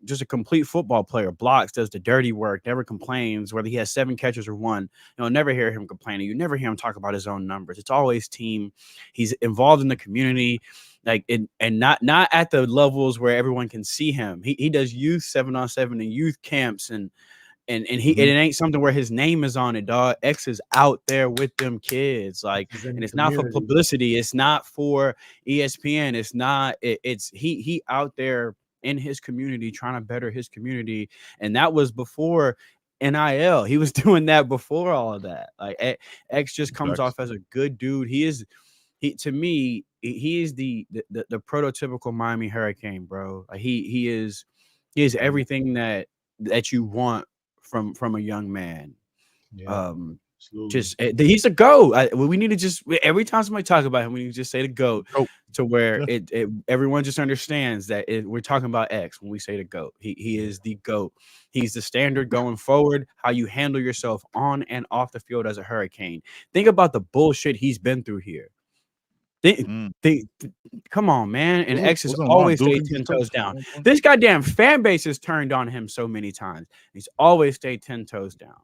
just a complete football player, blocks, does the dirty work, never complains, whether he has 7 catches or 1. You'll never hear him complaining. You never hear him talk about his own numbers. It's always team. He's involved in the community, and not at the levels where everyone can see him. He does youth 7-on-7 and youth camps, and it ain't something where his name is on it, dog. X is out there with them kids, and it's not for publicity. It's not for ESPN. It's not. It's he out there in his community, trying to better his community. And that was before NIL. He was doing that before all of that. X just comes off as a good dude. To me, he is the prototypical Miami Hurricane, bro. He is everything that you want from a young man. He's a GOAT. We need to just, every time somebody talk about him, we need to just say the GOAT to where everyone just understands that we're talking about X when we say the GOAT. He is the GOAT. He's the standard going forward, how you handle yourself on and off the field as a Hurricane. Think about the bullshit he's been through here. Come on, man. And X has always stayed 10 toes down. This goddamn fan base has turned on him so many times. He's always stayed 10 toes down.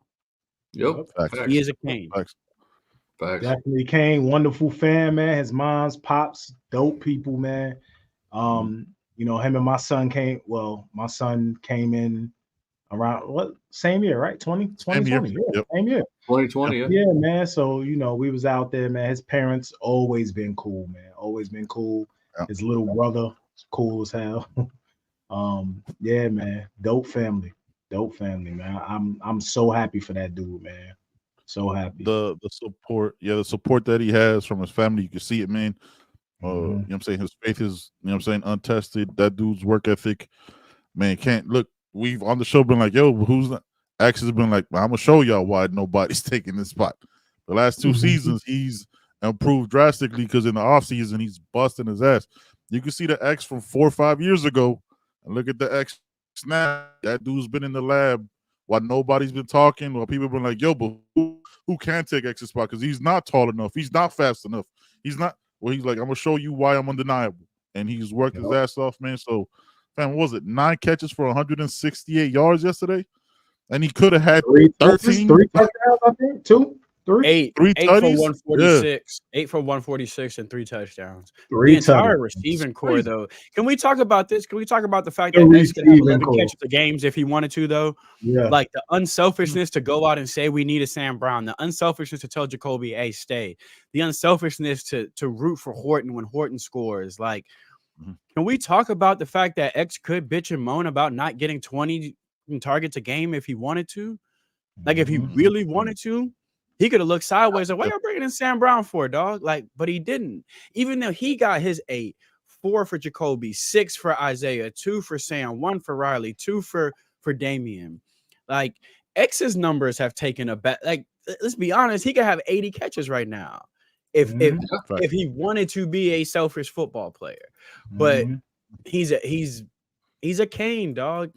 Yep. He is a Kane. Definitely Kane. Wonderful fan, man. His moms, pops, dope people, man. Him and my son came. Well, my son came in around same year, right? 2020. Same year. 2020. Yeah, man. So we was out there, man. His parents always been cool, man. Always been cool. His little brother, cool as hell. Yeah, man. Dope family, man. I'm so happy for that dude, man. So happy. The support, the support that he has from his family, you can see it, man. You know what I'm saying? His faith is, untested. That dude's work ethic, man, can't look. We've on the show been like, yo, who's that? X has been like, I'm gonna show y'all why nobody's taking this spot. The last 2 seasons, he's improved drastically because in the offseason, he's busting his ass. You can see the X from 4 or 5 years ago, and look at the X now. That dude's been in the lab while nobody's been talking, while people have been like, yo, but who can take X's spot? Because he's not tall enough. He's not fast enough. He's not. Well, he's like, I'm going to show you why I'm undeniable. And he's worked his ass off, man. So, man, what was it? 9 catches for 168 yards yesterday? And he could have had 13. 3 touchdowns, I think. 2, 3. 8 for 146. 8 for 146 and 3 touchdowns. The entire receiving core, though. Can we talk about this? Can we talk about the fact that X could have 11 catches the games if he wanted to, though? Yeah. Like the unselfishness to go out and say we need a Sam Brown, the unselfishness to tell Jacoby, hey, stay. The unselfishness to root for Horton when Horton scores. Like, can we talk about the fact that X could bitch and moan about not getting 20 targets a game if he wanted to? Like, if he really wanted to, he could have looked sideways like, what y'all bringing in Sam Brown for, dog? Like, but he didn't. Even though he got his 8, 4 for Jacoby, 6 for Isaiah, 2 for Sam, 1 for Riley, 2 for Damian. Like, X's numbers have taken a bet. Like, let's be honest, he could have 80 catches right now. if he wanted to be a selfish football player, but he's a Kane dog.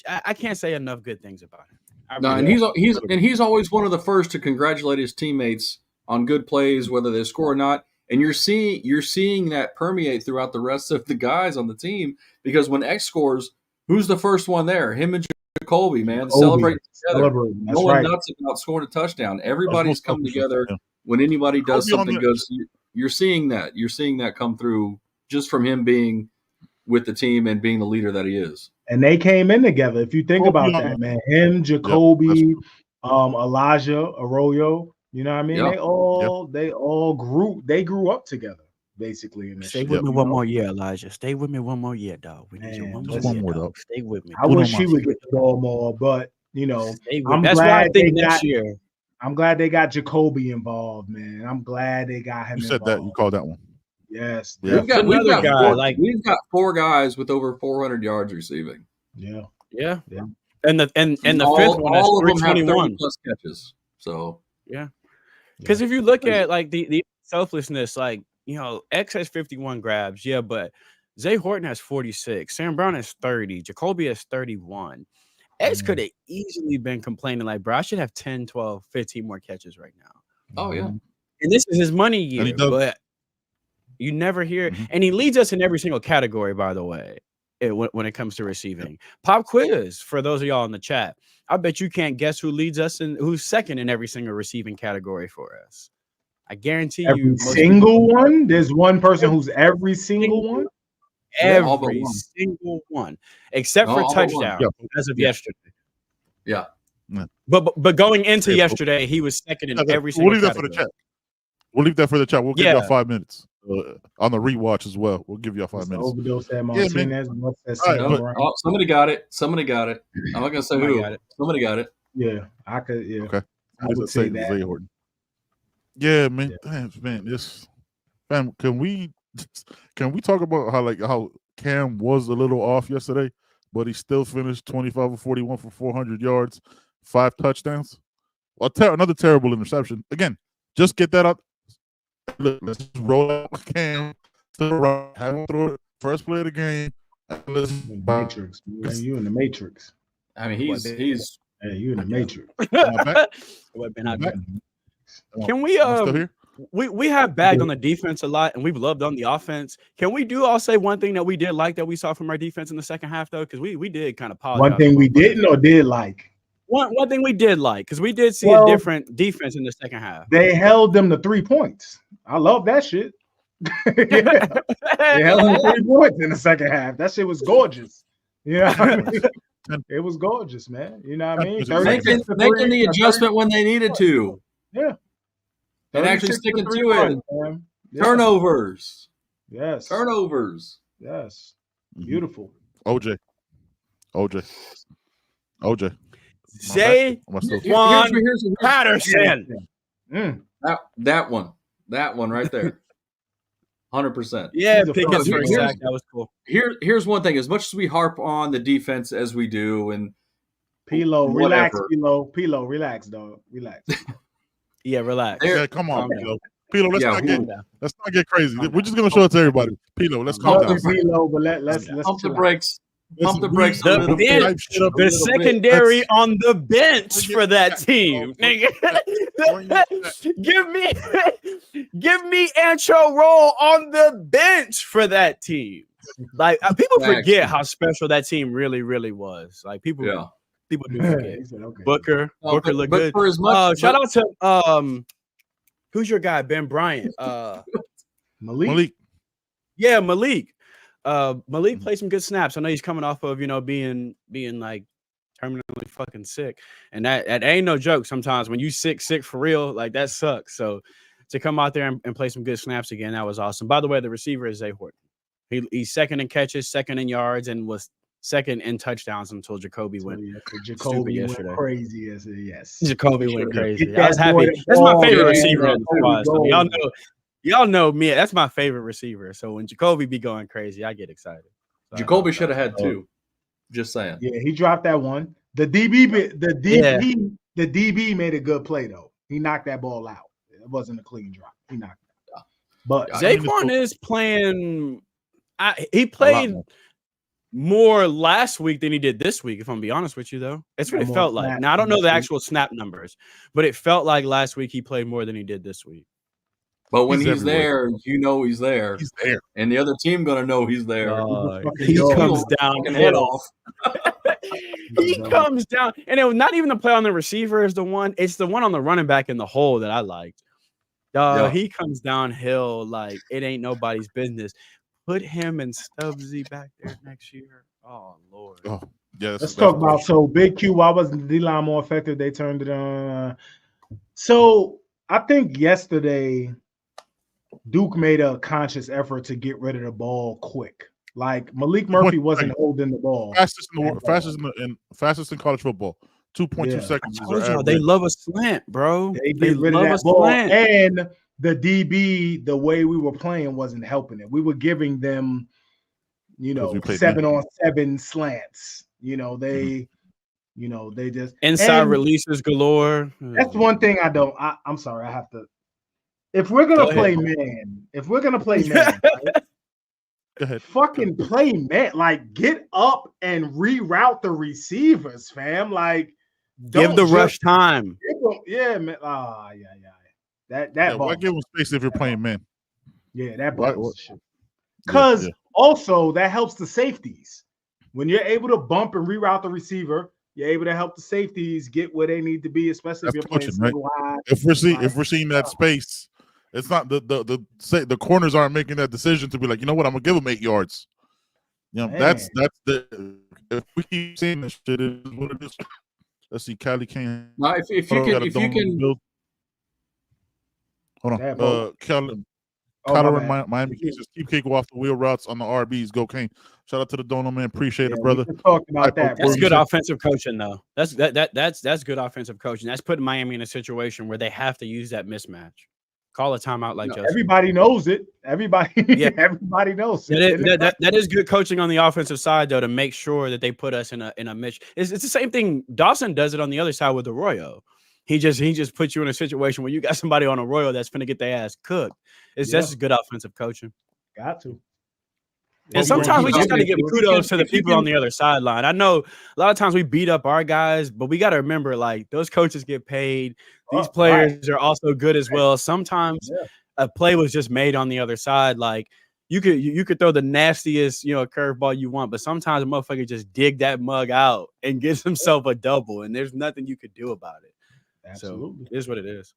I can't say enough good things about him. And he's always one of the first to congratulate his teammates on good plays, whether they score or not. And you're seeing that permeate throughout the rest of the guys on the team, because when X scores, who's the first one there? Him and Jacoby, man, celebrating together. No one nuts about scoring a touchdown. Everybody's come together when anybody does something good. So you're seeing that. You're seeing that come through just from him being with the team and being the leader that he is. And they came in together. If you think about that, man, him, Jacoby, Elijah, Arroyo. You know what I mean? Yep. They all grew up together, basically. In this Stay with me one more year, Elijah. Stay with me one more year, dog. We need you one more, dog. Stay with me. I wish he would get the ball more, but that's why I think next year. I'm glad they got Jacoby involved, man. I'm glad they got him. You said involved. that. You called that one. Yes. We've got 4 guys with over 400 yards receiving. Yeah. And the fifth one has 321 plus catches. So because if you look at like the selflessness, like X has 51 grabs, but Zay Horton has 46, Sam Brown has 30, Jacoby has 31. X could have easily been complaining like, bro, I should have 10, 12, 15 more catches right now. Oh yeah, and this is his money year, but you never hear, and he leads us in every single category, by the way. When it comes to receiving, pop quiz for those of y'all in the chat. I bet you can't guess who leads us and who's second in every single receiving category for us. I guarantee every single one. There's one person who's every single one. Every single one, except for touchdown as of yesterday. Yeah, but going into yesterday, he was second in every single. We'll leave that for the chat. We'll leave that for the chat. We'll give y'all 5 minutes on the rewatch as well. We'll give y'all 5 minutes. Somebody got it. I'm not gonna say who. Somebody got it. Yeah, I could. Yeah. Okay. I would say that. Zay Horton. Yeah, man. Damn, man. Can we talk about how Cam was a little off yesterday, but he still finished 25 of 41 for 400 yards, 5 touchdowns. Well, another terrible interception. Again, just get that out. Let's just roll out Cam, have him throw it first play of the game. Matrix, man, you in the Matrix. I mean, he's you in the Matrix. Can we have bagged on the defense a lot, and we've loved on the offense. Can we all say one thing that we did like that we saw from our defense in the second half, though? Because we did kind of pause. One thing we didn't or did like. One thing we did like, because we did see a different defense in the second half. They held them to 3 points. I love that shit. They held them to 3 points in the second half. That shit was gorgeous. It was gorgeous, man. You know what I mean? Making the adjustment when they needed to. Yeah. And actually sticking to it. Yeah. Turnovers. Yes. Turnovers. Yes. Beautiful. OJ. Zay Patterson. That one right there. 100%. Yeah, Pickens for a sack. That was cool. Here's one thing. As much as we harp on the defense as we do, and Pilo, relax, Pilo, relax, dog. Relax. Yeah, relax. Yeah, come on, Pilo. Let's not get crazy. We're just gonna show it to everybody. Pilo, let's calm down. Pilo, but let's pump the brakes. Pump the brakes. The secondary on the bench for that team. Give me Antro Roll on the bench for that team. Like people forget how special that team really, really was. Like people do forget. Booker looked good. For as much, shout out to who's your guy? Ben Bryant. Malik. Yeah, Malik. Malik played some good snaps. I know he's coming off of being like terminally fucking sick, and that ain't no joke. Sometimes when you sick for real, like that sucks. So to come out there and play some good snaps again, that was awesome. By the way, the receiver is Zay Horton. He's second in catches, second in yards, and was second in touchdowns until Jacoby went. Jacoby went crazy. Yes, Jacoby went crazy. I was happy. That's my favorite receiver in the squad. So y'all know me. That's my favorite receiver. So when Jacoby be going crazy, I get excited. So Jacoby should have had 2. Just saying. Yeah, he dropped that one. The DB made a good play though. He knocked that ball out. It wasn't a clean drop. He knocked it out. But Zaquan is playing. He played more last week than he did this week, if I'm be honest with you, though. That's what it felt like. Now, I don't know the actual snap numbers, but it felt like last week he played more than he did this week. But when he's there, you know he's there. He's there. And the other team going to know he's there. He comes down. Head off. He comes down. And it was not even the play on the receiver is the one. It's the one on the running back in the hole that I liked. He comes downhill like it ain't nobody's business. Put him and Stubbsy back there next year. Oh, Lord. Oh, yeah. Let's talk about Big Q. Why wasn't the D-line more effective? They turned it on. So I think yesterday Duke made a conscious effort to get rid of the ball quick. Like Malik Murphy wasn't holding the ball. Fastest in college football. 2.2 seconds. They love a slant, bro. They get rid of that ball. And the DB, the way we were playing wasn't helping it. We were giving them, 7-on-7 slants. They just inside releases galore. That's one thing I'm sorry, I have to. If we're gonna play man, right, go ahead. Fucking play man. Like get up and reroute the receivers, fam. Like give the rush time. Yeah, man. That why give them space if you're playing man? Yeah, that ball. Because also that helps the safeties. When you're able to bump and reroute the receiver, you're able to help the safeties get where they need to be, especially if you're playing single high. If we're seeing that space, it's not the corners aren't making that decision to be like, you know what, I'm gonna give them 8 yards. That's the if we keep seeing this shit, it is what it is. Let's see, Cali Kane. Now, if you can hold on, Colorado, Miami cases keep kicking off the wheel routes on the RBs. Go Kane! Shout out to the Dono man, appreciate it, brother. About that. That's good offensive coaching, though. That's good offensive coaching. That's putting Miami in a situation where they have to use that mismatch. Call a timeout like Justin. Everybody knows it. Everybody knows it. That is good coaching on the offensive side, though, to make sure that they put us in a mission. It's the same thing. Dawson does it on the other side with Arroyo. He just puts you in a situation where you got somebody on Arroyo that's going to get their ass cooked. It's just good offensive coaching. Got to. And sometimes we just got to give kudos to the people on the other sideline. I know a lot of times we beat up our guys, but we got to remember, like, those coaches get paid. These players are also good as well. Sometimes a play was just made on the other side. Like, you could throw the nastiest, curveball you want, but sometimes a motherfucker just dig that mug out and gives himself a double, and there's nothing you could do about it. Absolutely. So it is what it is.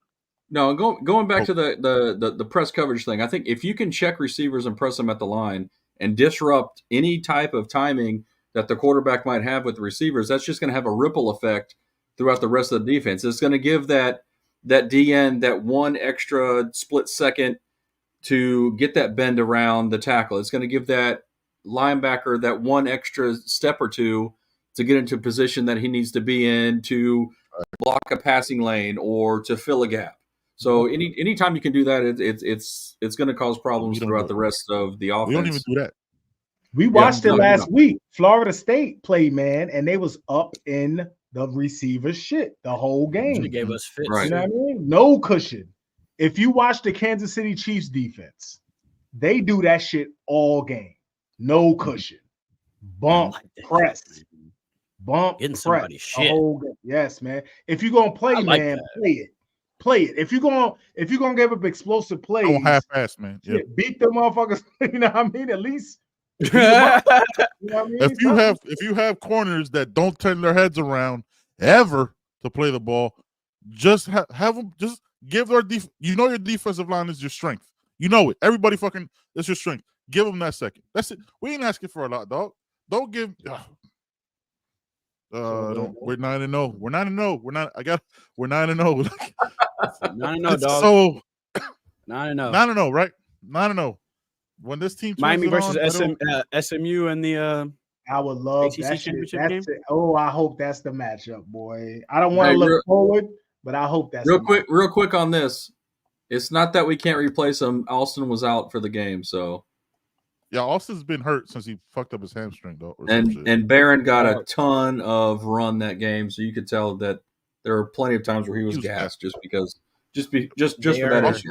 No, going back to the press coverage thing, I think if you can check receivers and press them at the line and disrupt any type of timing that the quarterback might have with the receivers, that's just going to have a ripple effect throughout the rest of the defense. It's going to give that DN that one extra split second to get that bend around the tackle. It's going to give that linebacker that one extra step or two to get into a position that he needs to be in to block a passing lane or to fill a gap. So anytime you can do that, it's going to cause problems throughout the rest of the offense. We don't even do that. We watched it last week. Florida State played man, and they was up in the receiver shit the whole game. They gave us fits. Right. You know what I mean? No cushion. If you watch the Kansas City Chiefs defense, they do that shit all game. No cushion. Bump, press. Bump, getting press. somebody shit. Yes, man. If you're gonna play, man, play it. Play it. If you're gonna give up explosive plays, don't half-ass, man. Beat them motherfuckers. You know what I mean? At least. You know what I mean? If you have corners that don't turn their heads around ever to play the ball, just have them. Just give their your defensive line is your strength. You know it. Everybody that's your strength. Give them that second. That's it. We ain't asking for a lot, dog. Don't give. We're 9-0. We're 9-0. We're 9-0. 9-0, dog. So 9-0. 9-0, right? 9-0. When this team Miami versus SMU and the I would love ACC that championship game. game. Oh, I hope that's the matchup, boy. I don't want to look forward, but I hope that's real quick on this. It's not that we can't replace him. Austin was out for the game, so yeah, Austin's been hurt since he fucked up his hamstring, though. And Barron got a ton of run that game, so you could tell that there were plenty of times where he was gassed just for that issue.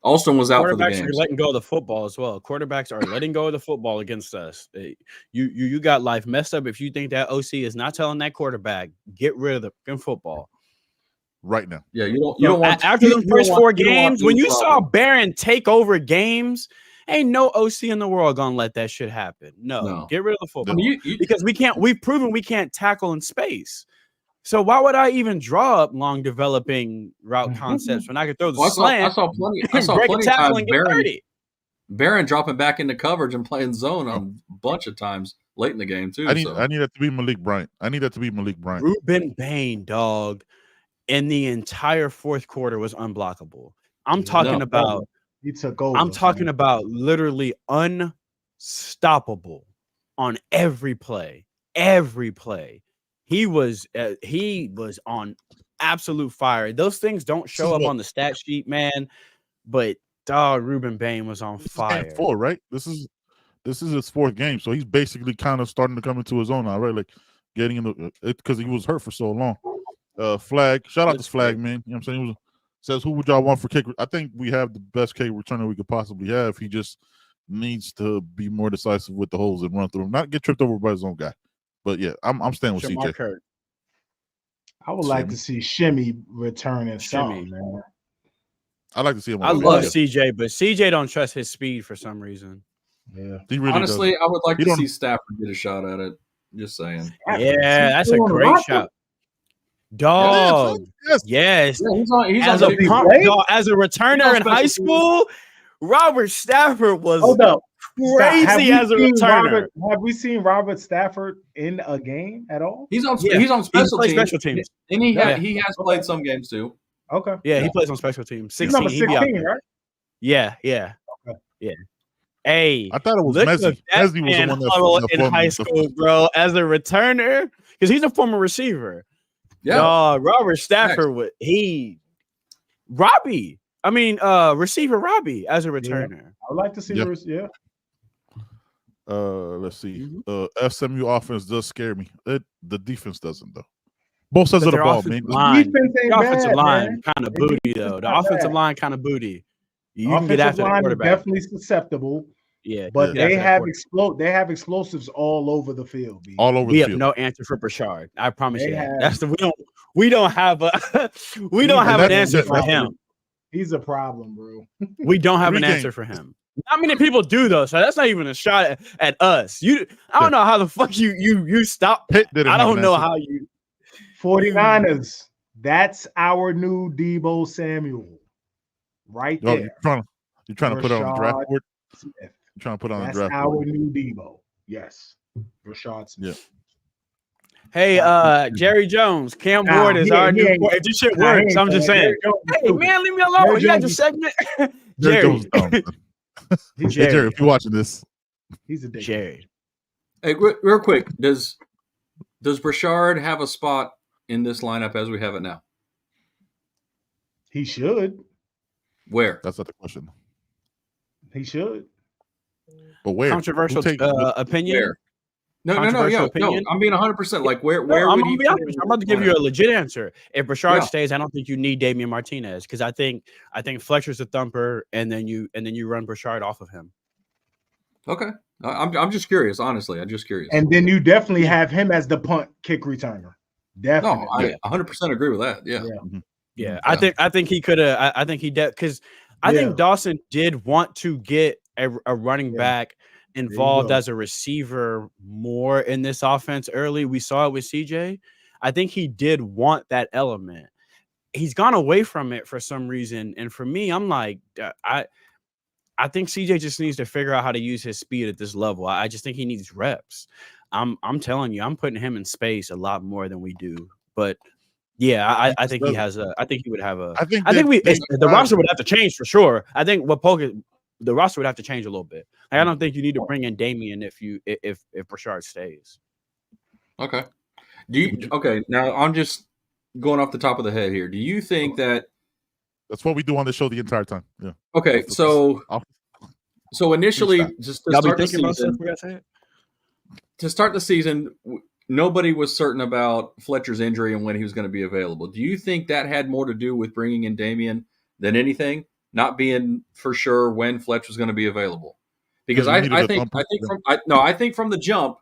Alston was out for the Quarterbacks game. are letting go of the football as well. Quarterbacks are letting go of the football against us. You got life messed up if you think that OC is not telling that quarterback get rid of the fucking football right now. Yeah, you don't want after the first 4 games when you saw problem. Barron take over games. Ain't no OC in the world gonna let that shit happen. No. Get rid of the football because we can't. We've proven we can't tackle in space. So why would I even draw up long developing route concepts when I could throw the slant? I saw plenty of times Barron dropping back into coverage and playing zone on a bunch of times late in the game too. I need that to be Malik Bryant. Ruben Bain, dog, in the entire fourth quarter was unblockable. I'm talking about. He took over. I'm talking about literally unstoppable on every play. Every play. He was on absolute fire. Those things don't show up on the stat sheet, man. But dog, Ruben Bain was on fire. Game 4, right? This is his 4th game, so he's basically kind of starting to come into his own now, right? Like getting into it because he was hurt for so long. Flag, shout out to Flag, man. You know what I'm saying? Says, who would y'all want for kick? I think we have the best kick returner we could possibly have. He just needs to be more decisive with the holes and run through them, not get tripped over by his own guy. But yeah, I'm staying with CJ. I would like to see Shimmy returning something, man. I like to see him. I love CJ, but CJ don't trust his speed for some reason. Yeah, he really honestly, doesn't. I would like to see Stafford get a shot at it. Just saying. Yeah, that's a great shot. Dog, yes. Yeah, as a returner in high school, Robert Stafford was crazy as a returner. Have we seen Robert Stafford in a game at all? He's on special teams. And he has played some games too. Okay. Yeah, he plays on special teams. 16, number 16, right? Yeah. Okay. Yeah. Hey, I thought it was Messi. Messi was the one that in high school, bro, as a returner, because he's a former receiver. Yeah, Robert Stafford receiver Robbie as a returner. Yeah. I would like to see let's see. SMU offense does scare me. The defense doesn't though. Both sides of the ball, man. The offensive line kind of booty though. The offensive line kind of booty. You can get after the quarterback. Definitely susceptible. Yeah, but they have explosives all over the field. All over the field. We have no answer for Brashard. I promise you that. That's we don't have an answer for him. He's a problem, bro. We don't have an answer for him. Not many people do though, so that's not even a shot at us. I don't know how the fuck you stop. I don't know how you 49ers. That's our new Deebo Samuel. Right there. You're trying to put it on the draft board? You're trying to put it on the draft board. That's our new Deebo. Yes. Rashad Smith. Yeah. Hey, Jerry Jones, Cam Ward is our new boy. If this shit works, I'm just saying. Hey, man, leave me alone. You got your segment. Jerry. Jerry, if you're watching this. He's a dick. Jerry. Hey, real quick, does Brashard have a spot in this lineup as we have it now? He should. Where? That's not the question. He should. But where? Controversial opinion? Where? No. I'm being 100%. Like where would he? I'm about to give you a legit answer. If Brashard stays, I don't think you need Damian Martinez because I think Fletcher's a thumper, and then you run Brashard off of him. Okay, I'm just curious. Honestly, I'm just curious. And then you definitely have him as the punt kick returner. Definitely. No, I 100% agree with that. Yeah. Yeah. I think he could have. I think he did because I think Dawson did want to get a running back involved as a receiver more in this offense early. We saw it with CJ. I think he did want that element. He's gone away from it for some reason. And for me, I'm like, I think CJ just needs to figure out how to use his speed at this level. I just think he needs reps. I'm telling you, I'm putting him in space a lot more than we do. But yeah, I think he has a. I think he would have a. I think the roster would have to change for sure. I think the roster would have to change a little bit. Like, I don't think you need to bring in Damian if Brashard stays. Okay. Okay? Now I'm just going off the top of the head here. Do you think that that's what we do on the show the entire time? Yeah. Okay, so initially, just to start the season, nobody was certain about Fletcher's injury and when he was going to be available. Do you think that had more to do with bringing in Damian than anything? not being for sure when Fletch was going to be available. Because I think from the jump,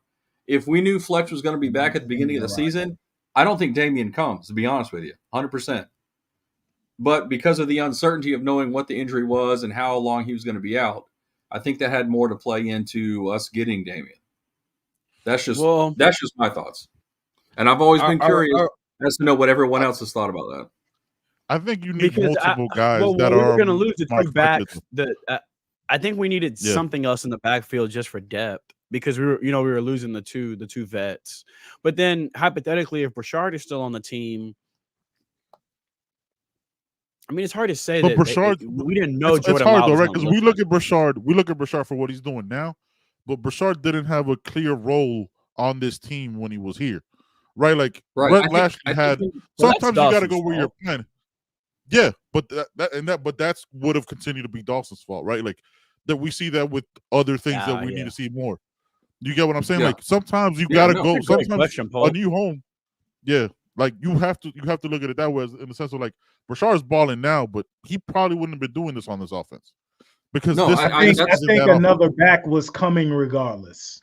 if we knew Fletch was going to be back at the beginning of the season, I don't think Damian comes, to be honest with you, 100%. But because of the uncertainty of knowing what the injury was and how long he was going to be out, I think that had more to play into us getting Damian. That's just my thoughts. And I've always been curious as to know what everyone else has thought about that. I think you need multiple guys that we are were going to lose the two backs. I think we needed something else in the backfield just for depth because we were losing the two vets. But then hypothetically, if Brashard is still on the team, I mean, it's hard to say that Brashard, we didn't know. It's hard though, right? Because we look at Brashard for what he's doing now, but Brashard didn't have a clear role on this team when he was here, right? Like Brett Lashley had. Sometimes you got to go where you're playing. Yeah, but that's would have continued to be Dawson's fault, right? Like that we see that with other things that we need to see more. You get what I'm saying? Yeah. Like sometimes you gotta go. Sometimes a new home. Yeah, like you have to look at it that way, in the sense of like Brashard's balling now, but he probably wouldn't have been doing this on this offense because I think another back was coming regardless.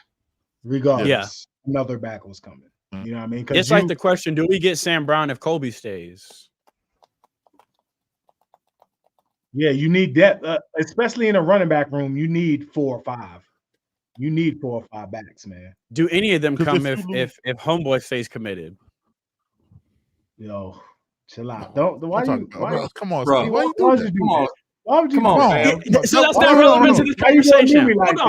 Another back was coming. You know what I mean? It's like the question: do we get Sam Brown if Colby stays? Yeah, you need depth, especially in a running back room. You need 4 or 5. You need 4 or 5 backs, man. Do any of them come if Homeboy stays committed? Yo, chill out. Come on, bro. Why would you do that? Why would you come on, man? So that's not relevant to this conversation. Hold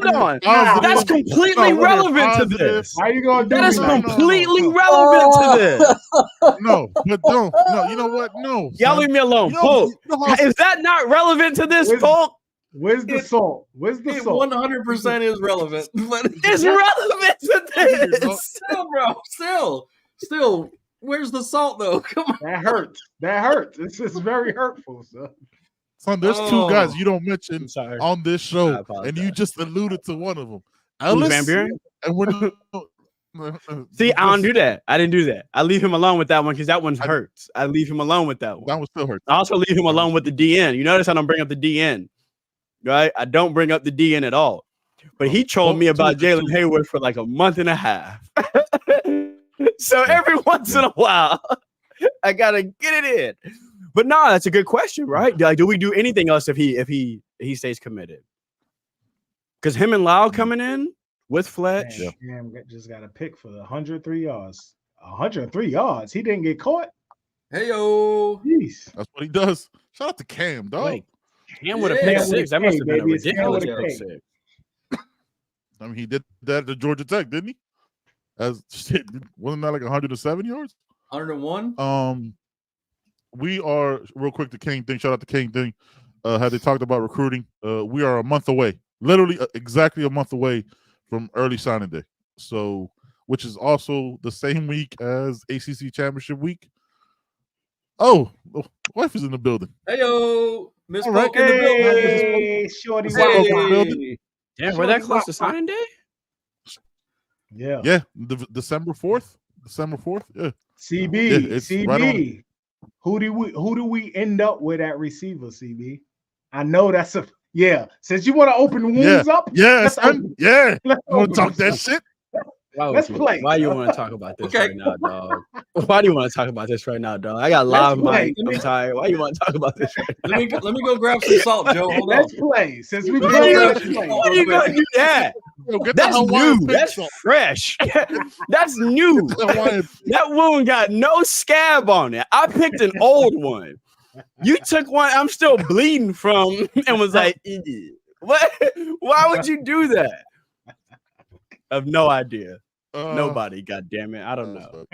on. That's completely relevant to this. How you gonna do that? That is completely relevant to this. No, but don't. No, you know what? No. Y'all leave me alone. Polk. Is that not relevant to this, Polk? Where's the salt? Where's the salt? 100% is relevant. But it's relevant to this. Still. Where's the salt, though? Come on. That hurts. It's just very hurtful, son. There's 2 guys you don't mention on this show, and you just alluded to one of them. Ellis Van Buren? And we're See, I don't do that. I didn't do that. I leave him alone with that one because that one hurts. I leave him alone with that one. That one still hurts. I also leave him alone with the DN. You notice I don't bring up the DN, right? I don't bring up the DN at all. But he trolled me about Jalen Hayward for like a month and a half. So every once in a while, I gotta get it in. But no, that's a good question, right? Like, do we do anything else if he stays committed? Because him and Lau coming in with Fletch, Cam just got a pick for 103 yards. 103 yards. He didn't get caught. Hey yo, jeez, that's what he does. Shout out to Cam, dog. Wait, Cam would have picked 6. That must have been a ridiculous pick 6. I mean, he did that to Georgia Tech, didn't he? As shit, wasn't that like 107 yards? 101. We are real quick the King thing. Shout out to King thing. Had they talked about recruiting? We are a month away, literally exactly a month away from early signing day. So, which is also the same week as ACC Championship week. Oh, wife is in the building. Hey yo, Miss Polk in the building. Hey, shorty. Damn, we're that close to signing day. Yeah. December 4th. Yeah. CB. It's CB. Right who do we end up with at receiver, CB? I know that's since you want to open wounds up. Yes, yeah. Want to talk that shit? Let's play. Why you want to talk about this right now, dog? Why do you want to talk about this right now, dog? I got live mic. I'm tired. Why you want to talk about this right now? Let me go grab some salt, Joe. Hold let's play. Since we Why are you going to do that? That's new. That's fresh. That's new. That wound got no scab on it. I picked an old one. You took one I'm still bleeding from and was like, what? Why would you do that? I have no idea. Nobody, God damn it. I don't know.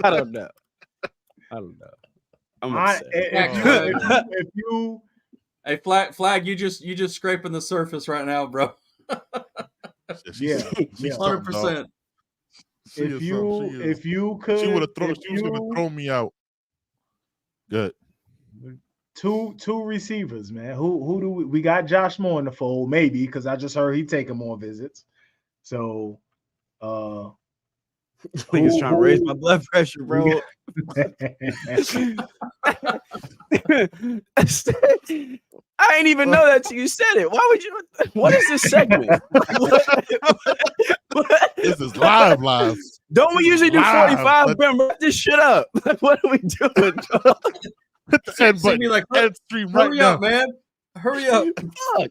I don't know. I'm upset. If you hey, Flag, you just scraping the surface right now, bro. Yeah, 100%. If you could, she was gonna throw me out. Good. Two receivers, man. Who do we got? Josh Moore in the fold, maybe, because I just heard he taking more visits. So, he's trying to raise my blood pressure, bro. I ain't even know that till you said it. Why would you? What is this segment? This is live. Don't we usually do 45? Ben, wrap this shit up. What are we doing? Hit the end button. Me like, End stream right hurry now. up, man. Hurry up. Fuck.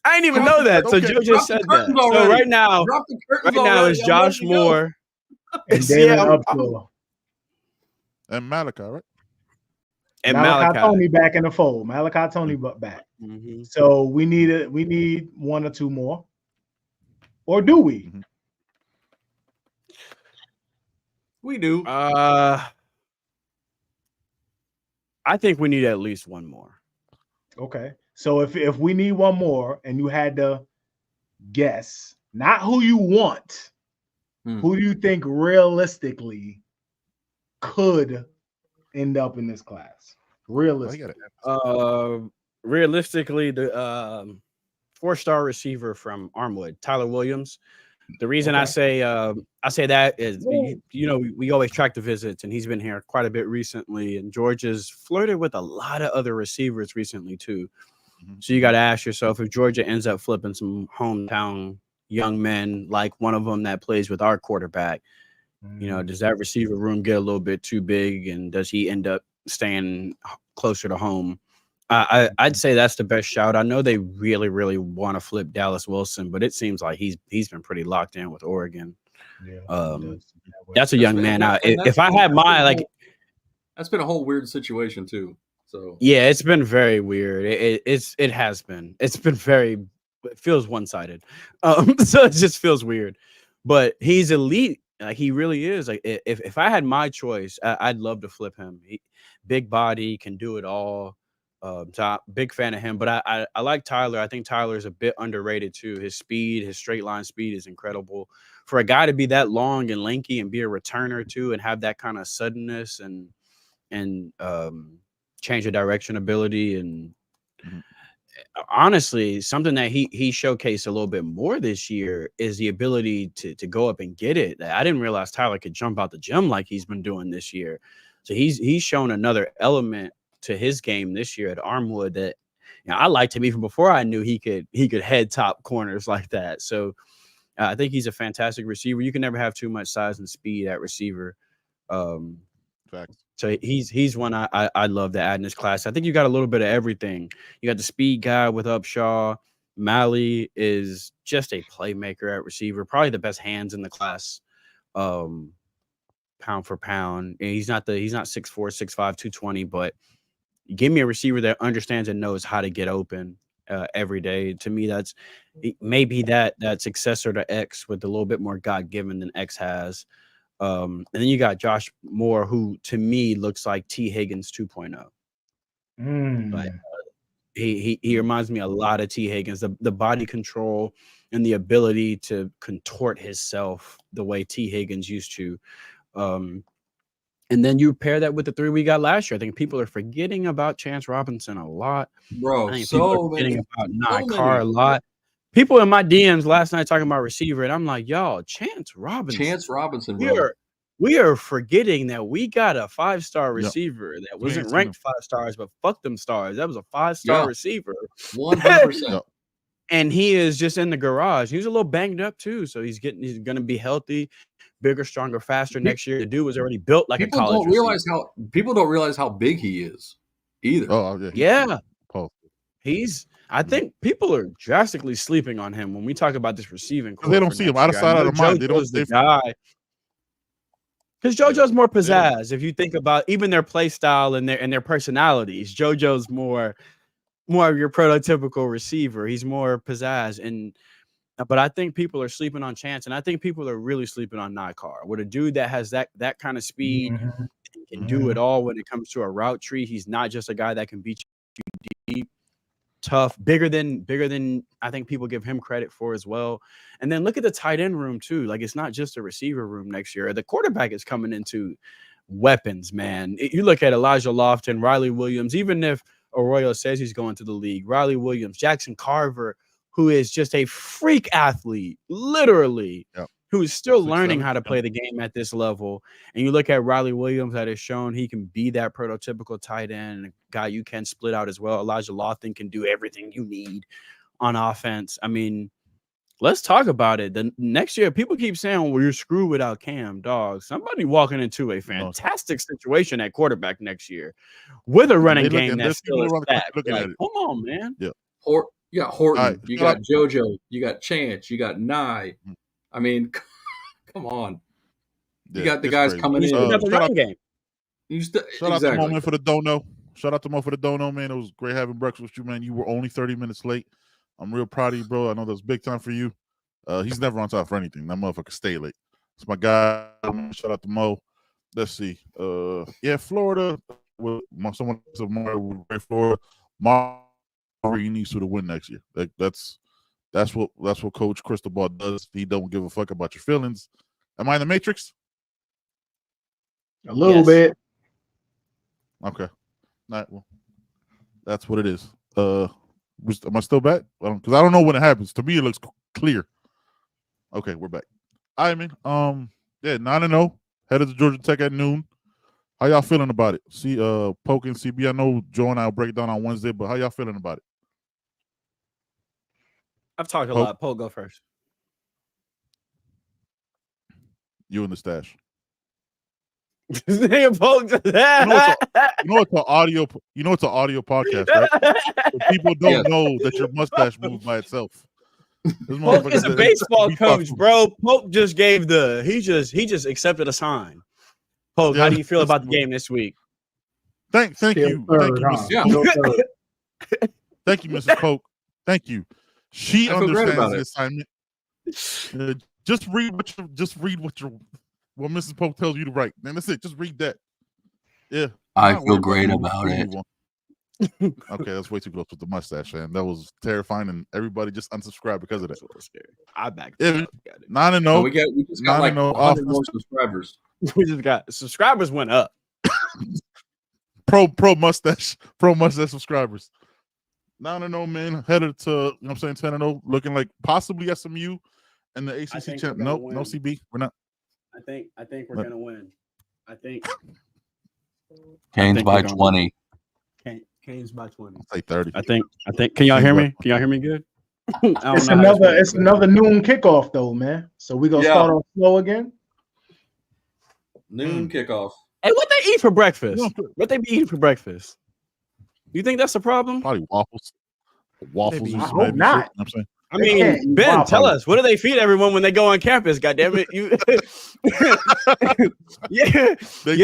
I didn't even know that. So Okay. Joe just said that. So right now it's Josh Moore. And David Upshaw. And Malachi, right? And Malachi Tony back in the fold. Malachi Tony back. Mm-hmm. So we need one or two more. Or do we? Mm-hmm. We do. I think we need at least one more. Okay. So if we need one more and you had to guess, not who you want, who do you think realistically could end up in this class? Realistically. Realistically, the 4-star receiver from Armwood, Tyler Williams. The reason I say that is, we always track the visits, and he's been here quite a bit recently. And Georgia's flirted with a lot of other receivers recently too. So you got to ask yourself, if Georgia ends up flipping some hometown young men, like one of them that plays with our quarterback, does that receiver room get a little bit too big, and does he end up staying closer to home? I'd say that's the best shout. I know they really, really want to flip Dallas Wilson, but it seems like he's been pretty locked in with Oregon. Yeah, that's a young man. If I had that's been a whole weird situation too. So yeah, it's been very weird. It has been. It's been very. It feels one-sided. So it just feels weird. But he's elite. Like, he really is. Like, if I had my choice, I'd love to flip him. Big body, can do it all. So I'm big fan of him. But I like Tyler. I think Tyler is a bit underrated too. His speed, his straight line speed is incredible. For a guy to be that long and lanky and be a returner too, and have that kind of suddenness and change of direction ability, and honestly, something that he showcased a little bit more this year is the ability to go up and get it. I didn't realize Tyler could jump out the gym like he's been doing this year. So he's shown another element to his game this year at Armwood that I liked him even before I knew he could head top corners like that. So I think he's a fantastic receiver. You can never have too much size and speed at receiver. Facts. So he's one I love to add in this class. I think you got a little bit of everything. You got the speed guy with Upshaw. Malley is just a playmaker at receiver, probably the best hands in the class, pound for pound. And he's not 6'4", 6'5", 220, but give me a receiver that understands and knows how to get open every day. To me, that's maybe that successor to X with a little bit more God-given than X has. And then you got Josh Moore, who to me looks like T. Higgins 2.0. Like, he reminds me a lot of T. Higgins, the body control and the ability to contort himself the way T. Higgins used to. And then you pair that with the 3 we got last year. I think people are forgetting about Chance Robinson a lot. Bro, I think people are forgetting about Nakar a lot. People in my DMs last night talking about receiver, and I'm like, y'all, Chance Robinson, bro. We are forgetting that we got a 5-star receiver that wasn't ranked 5 stars, but fuck them stars. That was a 5-star receiver. 100%. And he is just in the garage. He was a little banged up too, so he's going to be healthy, bigger, stronger, faster next year. The dude was already built like a college receiver. People don't realize how big he is either. Oh, yeah. I think people are drastically sleeping on him when we talk about this receiving core. They don't see him out of sight, out of mind. They don't the guy. Because JoJo's more pizzazz. If you think about even their play style and their personalities, JoJo's more of your prototypical receiver. He's more pizzazz. But I think people are sleeping on Chance, and I think people are really sleeping on Nakar. With a dude that has that kind of speed, can do it all when it comes to a route tree. He's not just a guy that can beat you deep. Tough, bigger than I think people give him credit for as well. And then look at the tight end room too. Like, it's not just a receiver room next year. The quarterback is coming into weapons, man. You look at Elijah Lofton, Riley Williams, even if Arroyo says he's going to the league, Riley Williams, Jackson Carver, who is just a freak athlete, literally. who's still learning how to play the game at this level. And you look at Riley Williams that has shown he can be that prototypical tight end, a guy you can split out as well. Elijah Lawton can do everything you need on offense. I mean, let's talk about it. The next year, people keep saying, well, you're screwed without Cam, dog. Somebody walking into a fantastic situation at quarterback next year with a running game that's still stacked. Like, come on, man. Yeah. You got Horton, right, you got JoJo, you got Chance, you got Nye. I mean, come on. You got the guys coming in. Shout out to Mo, man, for the dono. Shout out to Mo for the dono, man. It was great having breakfast with you, man. You were only 30 minutes late. I'm real proud of you, bro. I know that's big time for you. He's never on time for anything. That motherfucker stay late. It's my guy. Shout out to Mo. Let's see. Florida. Someone said Florida. He needs to win next year. That's what Coach Cristobal does. He don't give a fuck about your feelings. Am I in the Matrix? A little bit. Okay. All right. Well, that's what it is. Am I still back? Because I don't know when it happens. To me, it looks clear. Okay, we're back. All right, man. 9-0. Headed to Georgia Tech at noon. How y'all feeling about it? See, Poke and CB. I know Joe and I will break it down on Wednesday, but how y'all feeling about it? I've talked a lot. Poke, go first. You in the stash. You know it's an audio. You know it's an audio podcast, right? So people don't know that your mustache moves by itself. Poke is a baseball coach, bro. Poke just gave he just accepted a sign. Poke, how do you feel about the game this week? Thank you, Mrs. Poke. Thank you. She understands the assignment. Just read what Mrs. Pope tells you to write. Man, that's it. Just read that. Yeah. I feel great about it. Okay, that's way too close with the mustache, man. That was terrifying, and everybody just unsubscribed because of that. I backed it. 9-0. We just got like 100 more subscribers. We just got subscribers went up. pro mustache subscribers. 9-0, man. Headed to 10-0, looking like possibly SMU and the ACC champ. No CB. We're not. I think we're gonna win. I think Canes by 20. Canes by 20. I'll say 30. I think. Can y'all hear me? Can y'all hear me good? It's another noon kickoff though, man. So we gonna start off slow again. Noon kickoff. Hey, what they eat for breakfast? What they be eating for breakfast? You think that's a problem? Probably waffles. I hope not. I'm saying. I mean, Ben, tell us, what do they feed everyone when they go on campus? God damn it, you. Yeah, they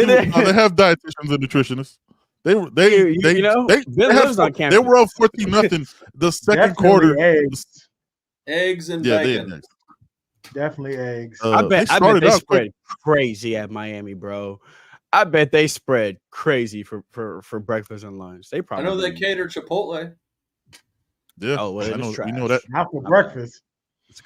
have dietitians and nutritionists. They lives on campus. They were up 14-0 the second quarter. Eggs and bacon. Definitely eggs. I bet they spread crazy at Miami, bro. I bet they spread crazy for breakfast and lunch. They probably. I know they cater Chipotle. Yeah. Oh, well, we know that. Not for breakfast.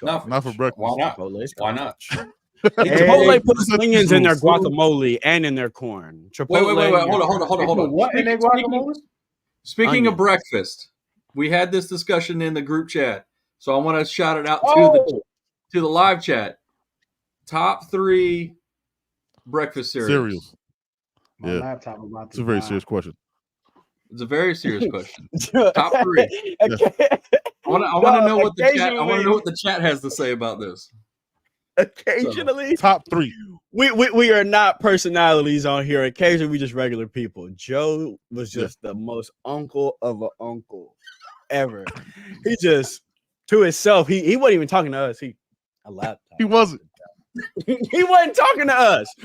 Not for breakfast. Why not? Why not? Chipotle puts onions in their guacamole and in their corn. Chipotle. Wait. Hold on. What in their guacamole? Speaking of breakfast, we had this discussion in the group chat, so I want to shout it out to the live chat. Top 3 breakfast cereals. My laptop about it's a very serious question. It's a very serious question. Top 3. I want to know what the chat has to say about this. Occasionally, top 3. We are not personalities on here. Occasionally, we just regular people. Joe was just the most uncle of an uncle ever. He just to himself. He wasn't even talking to us. He wasn't. He wasn't talking to us. He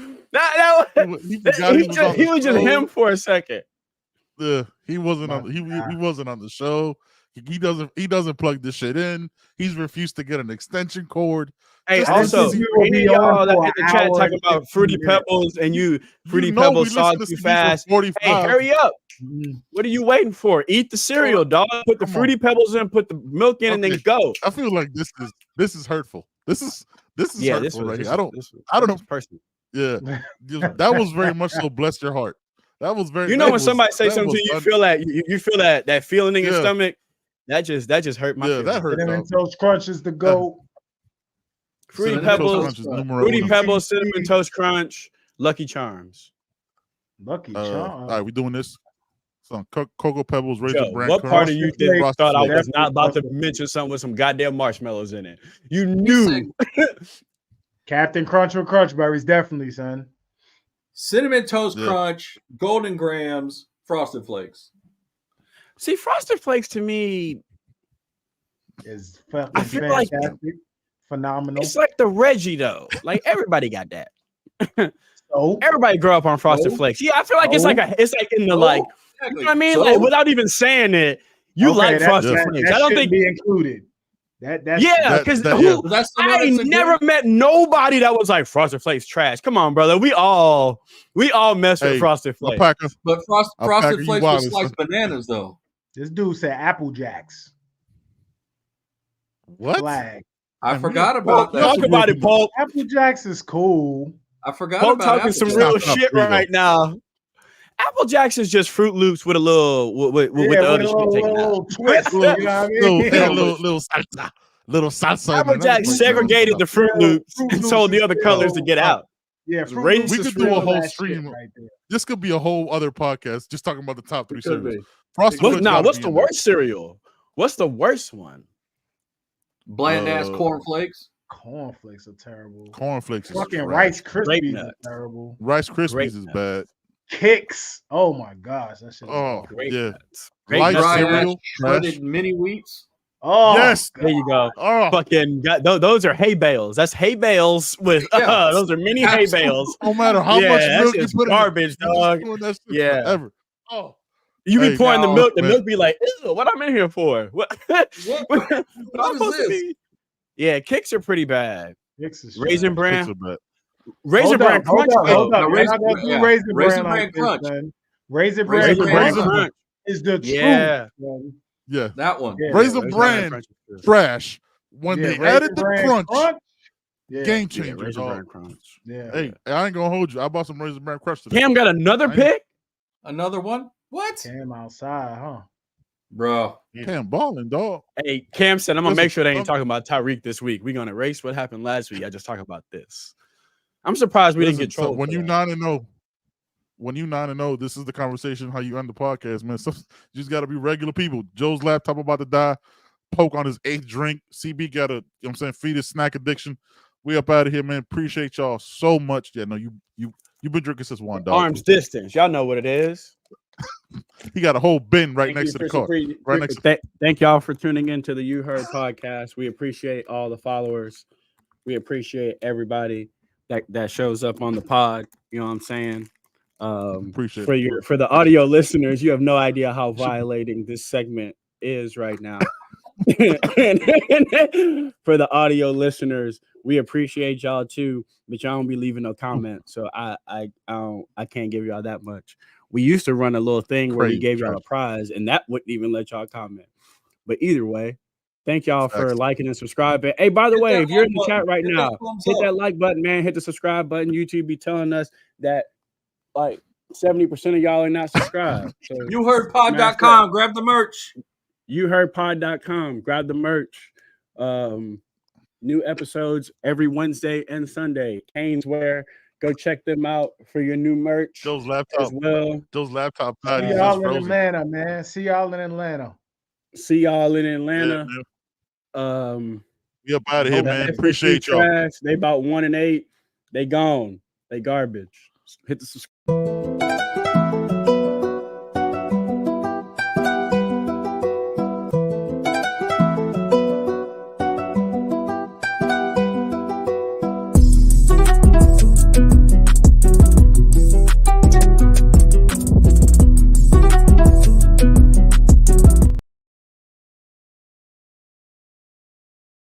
was just him for a second. Yeah, he wasn't on. He wasn't on the show. He doesn't plug this shit in. He's refused to get an extension cord. Hey, also, any of y'all that in the chat talking about Fruity Pebbles and Fruity Pebbles saw too fast. Hey, hurry up! What are you waiting for? Eat the cereal, dog. Put the Fruity Pebbles in, put the milk in, and then go. I feel like this is hurtful. This is hurtful right here. I don't know. Person. Yeah, that was very much so. Bless your heart. That was very. When somebody say something to you, you feel that feeling in your stomach. That just hurt my. Yeah, that hurt. Cinnamon Toast Crunch is the GOAT. Fruity Pebbles, Cinnamon Toast Crunch, Lucky Charms. Lucky All Charms. right, we doing this. Some Cocoa Pebbles, Raisin Bran. What part of you thought I was not about to mention something with some goddamn marshmallows in it? You knew. Captain Crunch or Crunch Berries, definitely, son. Cinnamon Toast Crunch, Golden Grams, Frosted Flakes. See, Frosted Flakes to me is fucking I feel fantastic, phenomenal. It's like the Reggie though. Like everybody got that. So everybody grew up on Frosted Flakes. Yeah, I feel like it's like in the like. You know what I mean? Like without even saying it, you like Frosted Flakes. I don't think be included. That's because I never met nobody that was like Frosted Flakes trash. Come on, brother. We all mess with Frosted Flakes. But Frosted Flakes with sliced bananas though. This dude said Apple Jacks. What? Flag. I forgot about that. Talk about it, Paul. Apple Jacks is cool. I forgot Paul about talking some real shit right now. Apple Jacks is just Fruit Loops with a little with the other shit taken out. Twist, you know what I mean? Little salsa. Apple Jacks segregated the Fruit Loops and told the other colors to get out. Yeah, we could do a whole stream. Right there. This could be a whole other podcast just talking about the top 3 cereals. What's the worst cereal? What's the worst one? Bland ass cornflakes. Cornflakes are terrible. Cornflakes is fucking trash. Rice Krispies are terrible. Rice Krispies is bad. Kicks. Oh my gosh, that shit. Yeah. Light cereal, shredded mini wheats. Oh yes, there you go. Fucking those are hay bales. That's hay bales with those are mini hay bales. No matter how much milk you put garbage, in dog. Yeah. Forever. You be pouring the milk. The milk be like, ew, what I'm in here for? What I'm supposed to be? Yeah, Kicks are pretty bad. Raisin Bran. Raisin Bran Crunch. Hold up. Raisin Bran Crunch. Raisin Bran Crunch is the truth. Yeah, that one. Yeah, Raisin Bran trash. When they added the crunch, game changer. Yeah. Hey, I ain't gonna hold you. I bought some Raisin Bran Crunch today. Cam got another pick. Another one? What? Cam outside, huh? Bro. Cam balling, dog. Hey, Cam said, I'm gonna make sure they ain't talking about Tyreek this week. We're gonna erase what happened last week. I just talk about this. I'm surprised we didn't get trolled. When you 9-0, this is the conversation how you end the podcast, man. So you just gotta be regular people. Joe's laptop about to die. Poke on his 8th drink. CB got feed his snack addiction. We up out of here, man. Appreciate y'all so much. Yeah, no, you've been drinking since 1 dog. Arms distance. Y'all know what it is. He got a whole bin right next to the car. Thank y'all for tuning in to the You Heard podcast. We appreciate all the followers. We appreciate everybody that shows up on the pod. You know what I'm saying? Appreciate for the audio listeners, you have no idea how violating this segment is right now. For the audio listeners, we appreciate y'all too, but y'all don't be leaving no comments. So I can't give y'all that much. We used to run a little thing where we gave y'all a prize, and that wouldn't even let y'all comment. But either way, thank y'all for liking and subscribing. Hey, by the way, if you're in the chat right now, hit that like button, man. Hit the subscribe button. YouTube be telling us that like 70% of y'all are not subscribed. So YouHeardPod.com. Grab the merch. YouHeardPod.com. Grab the merch. New episodes every Wednesday and Sunday. Cane's Wear. Go check them out for your new merch. Joe's laptop as well. Joe's laptop. See y'all in Atlanta, man. See y'all in Atlanta. Yeah, we up out of here, man. Appreciate y'all. They about 1-8. They gone. They garbage. Hit the subscribe.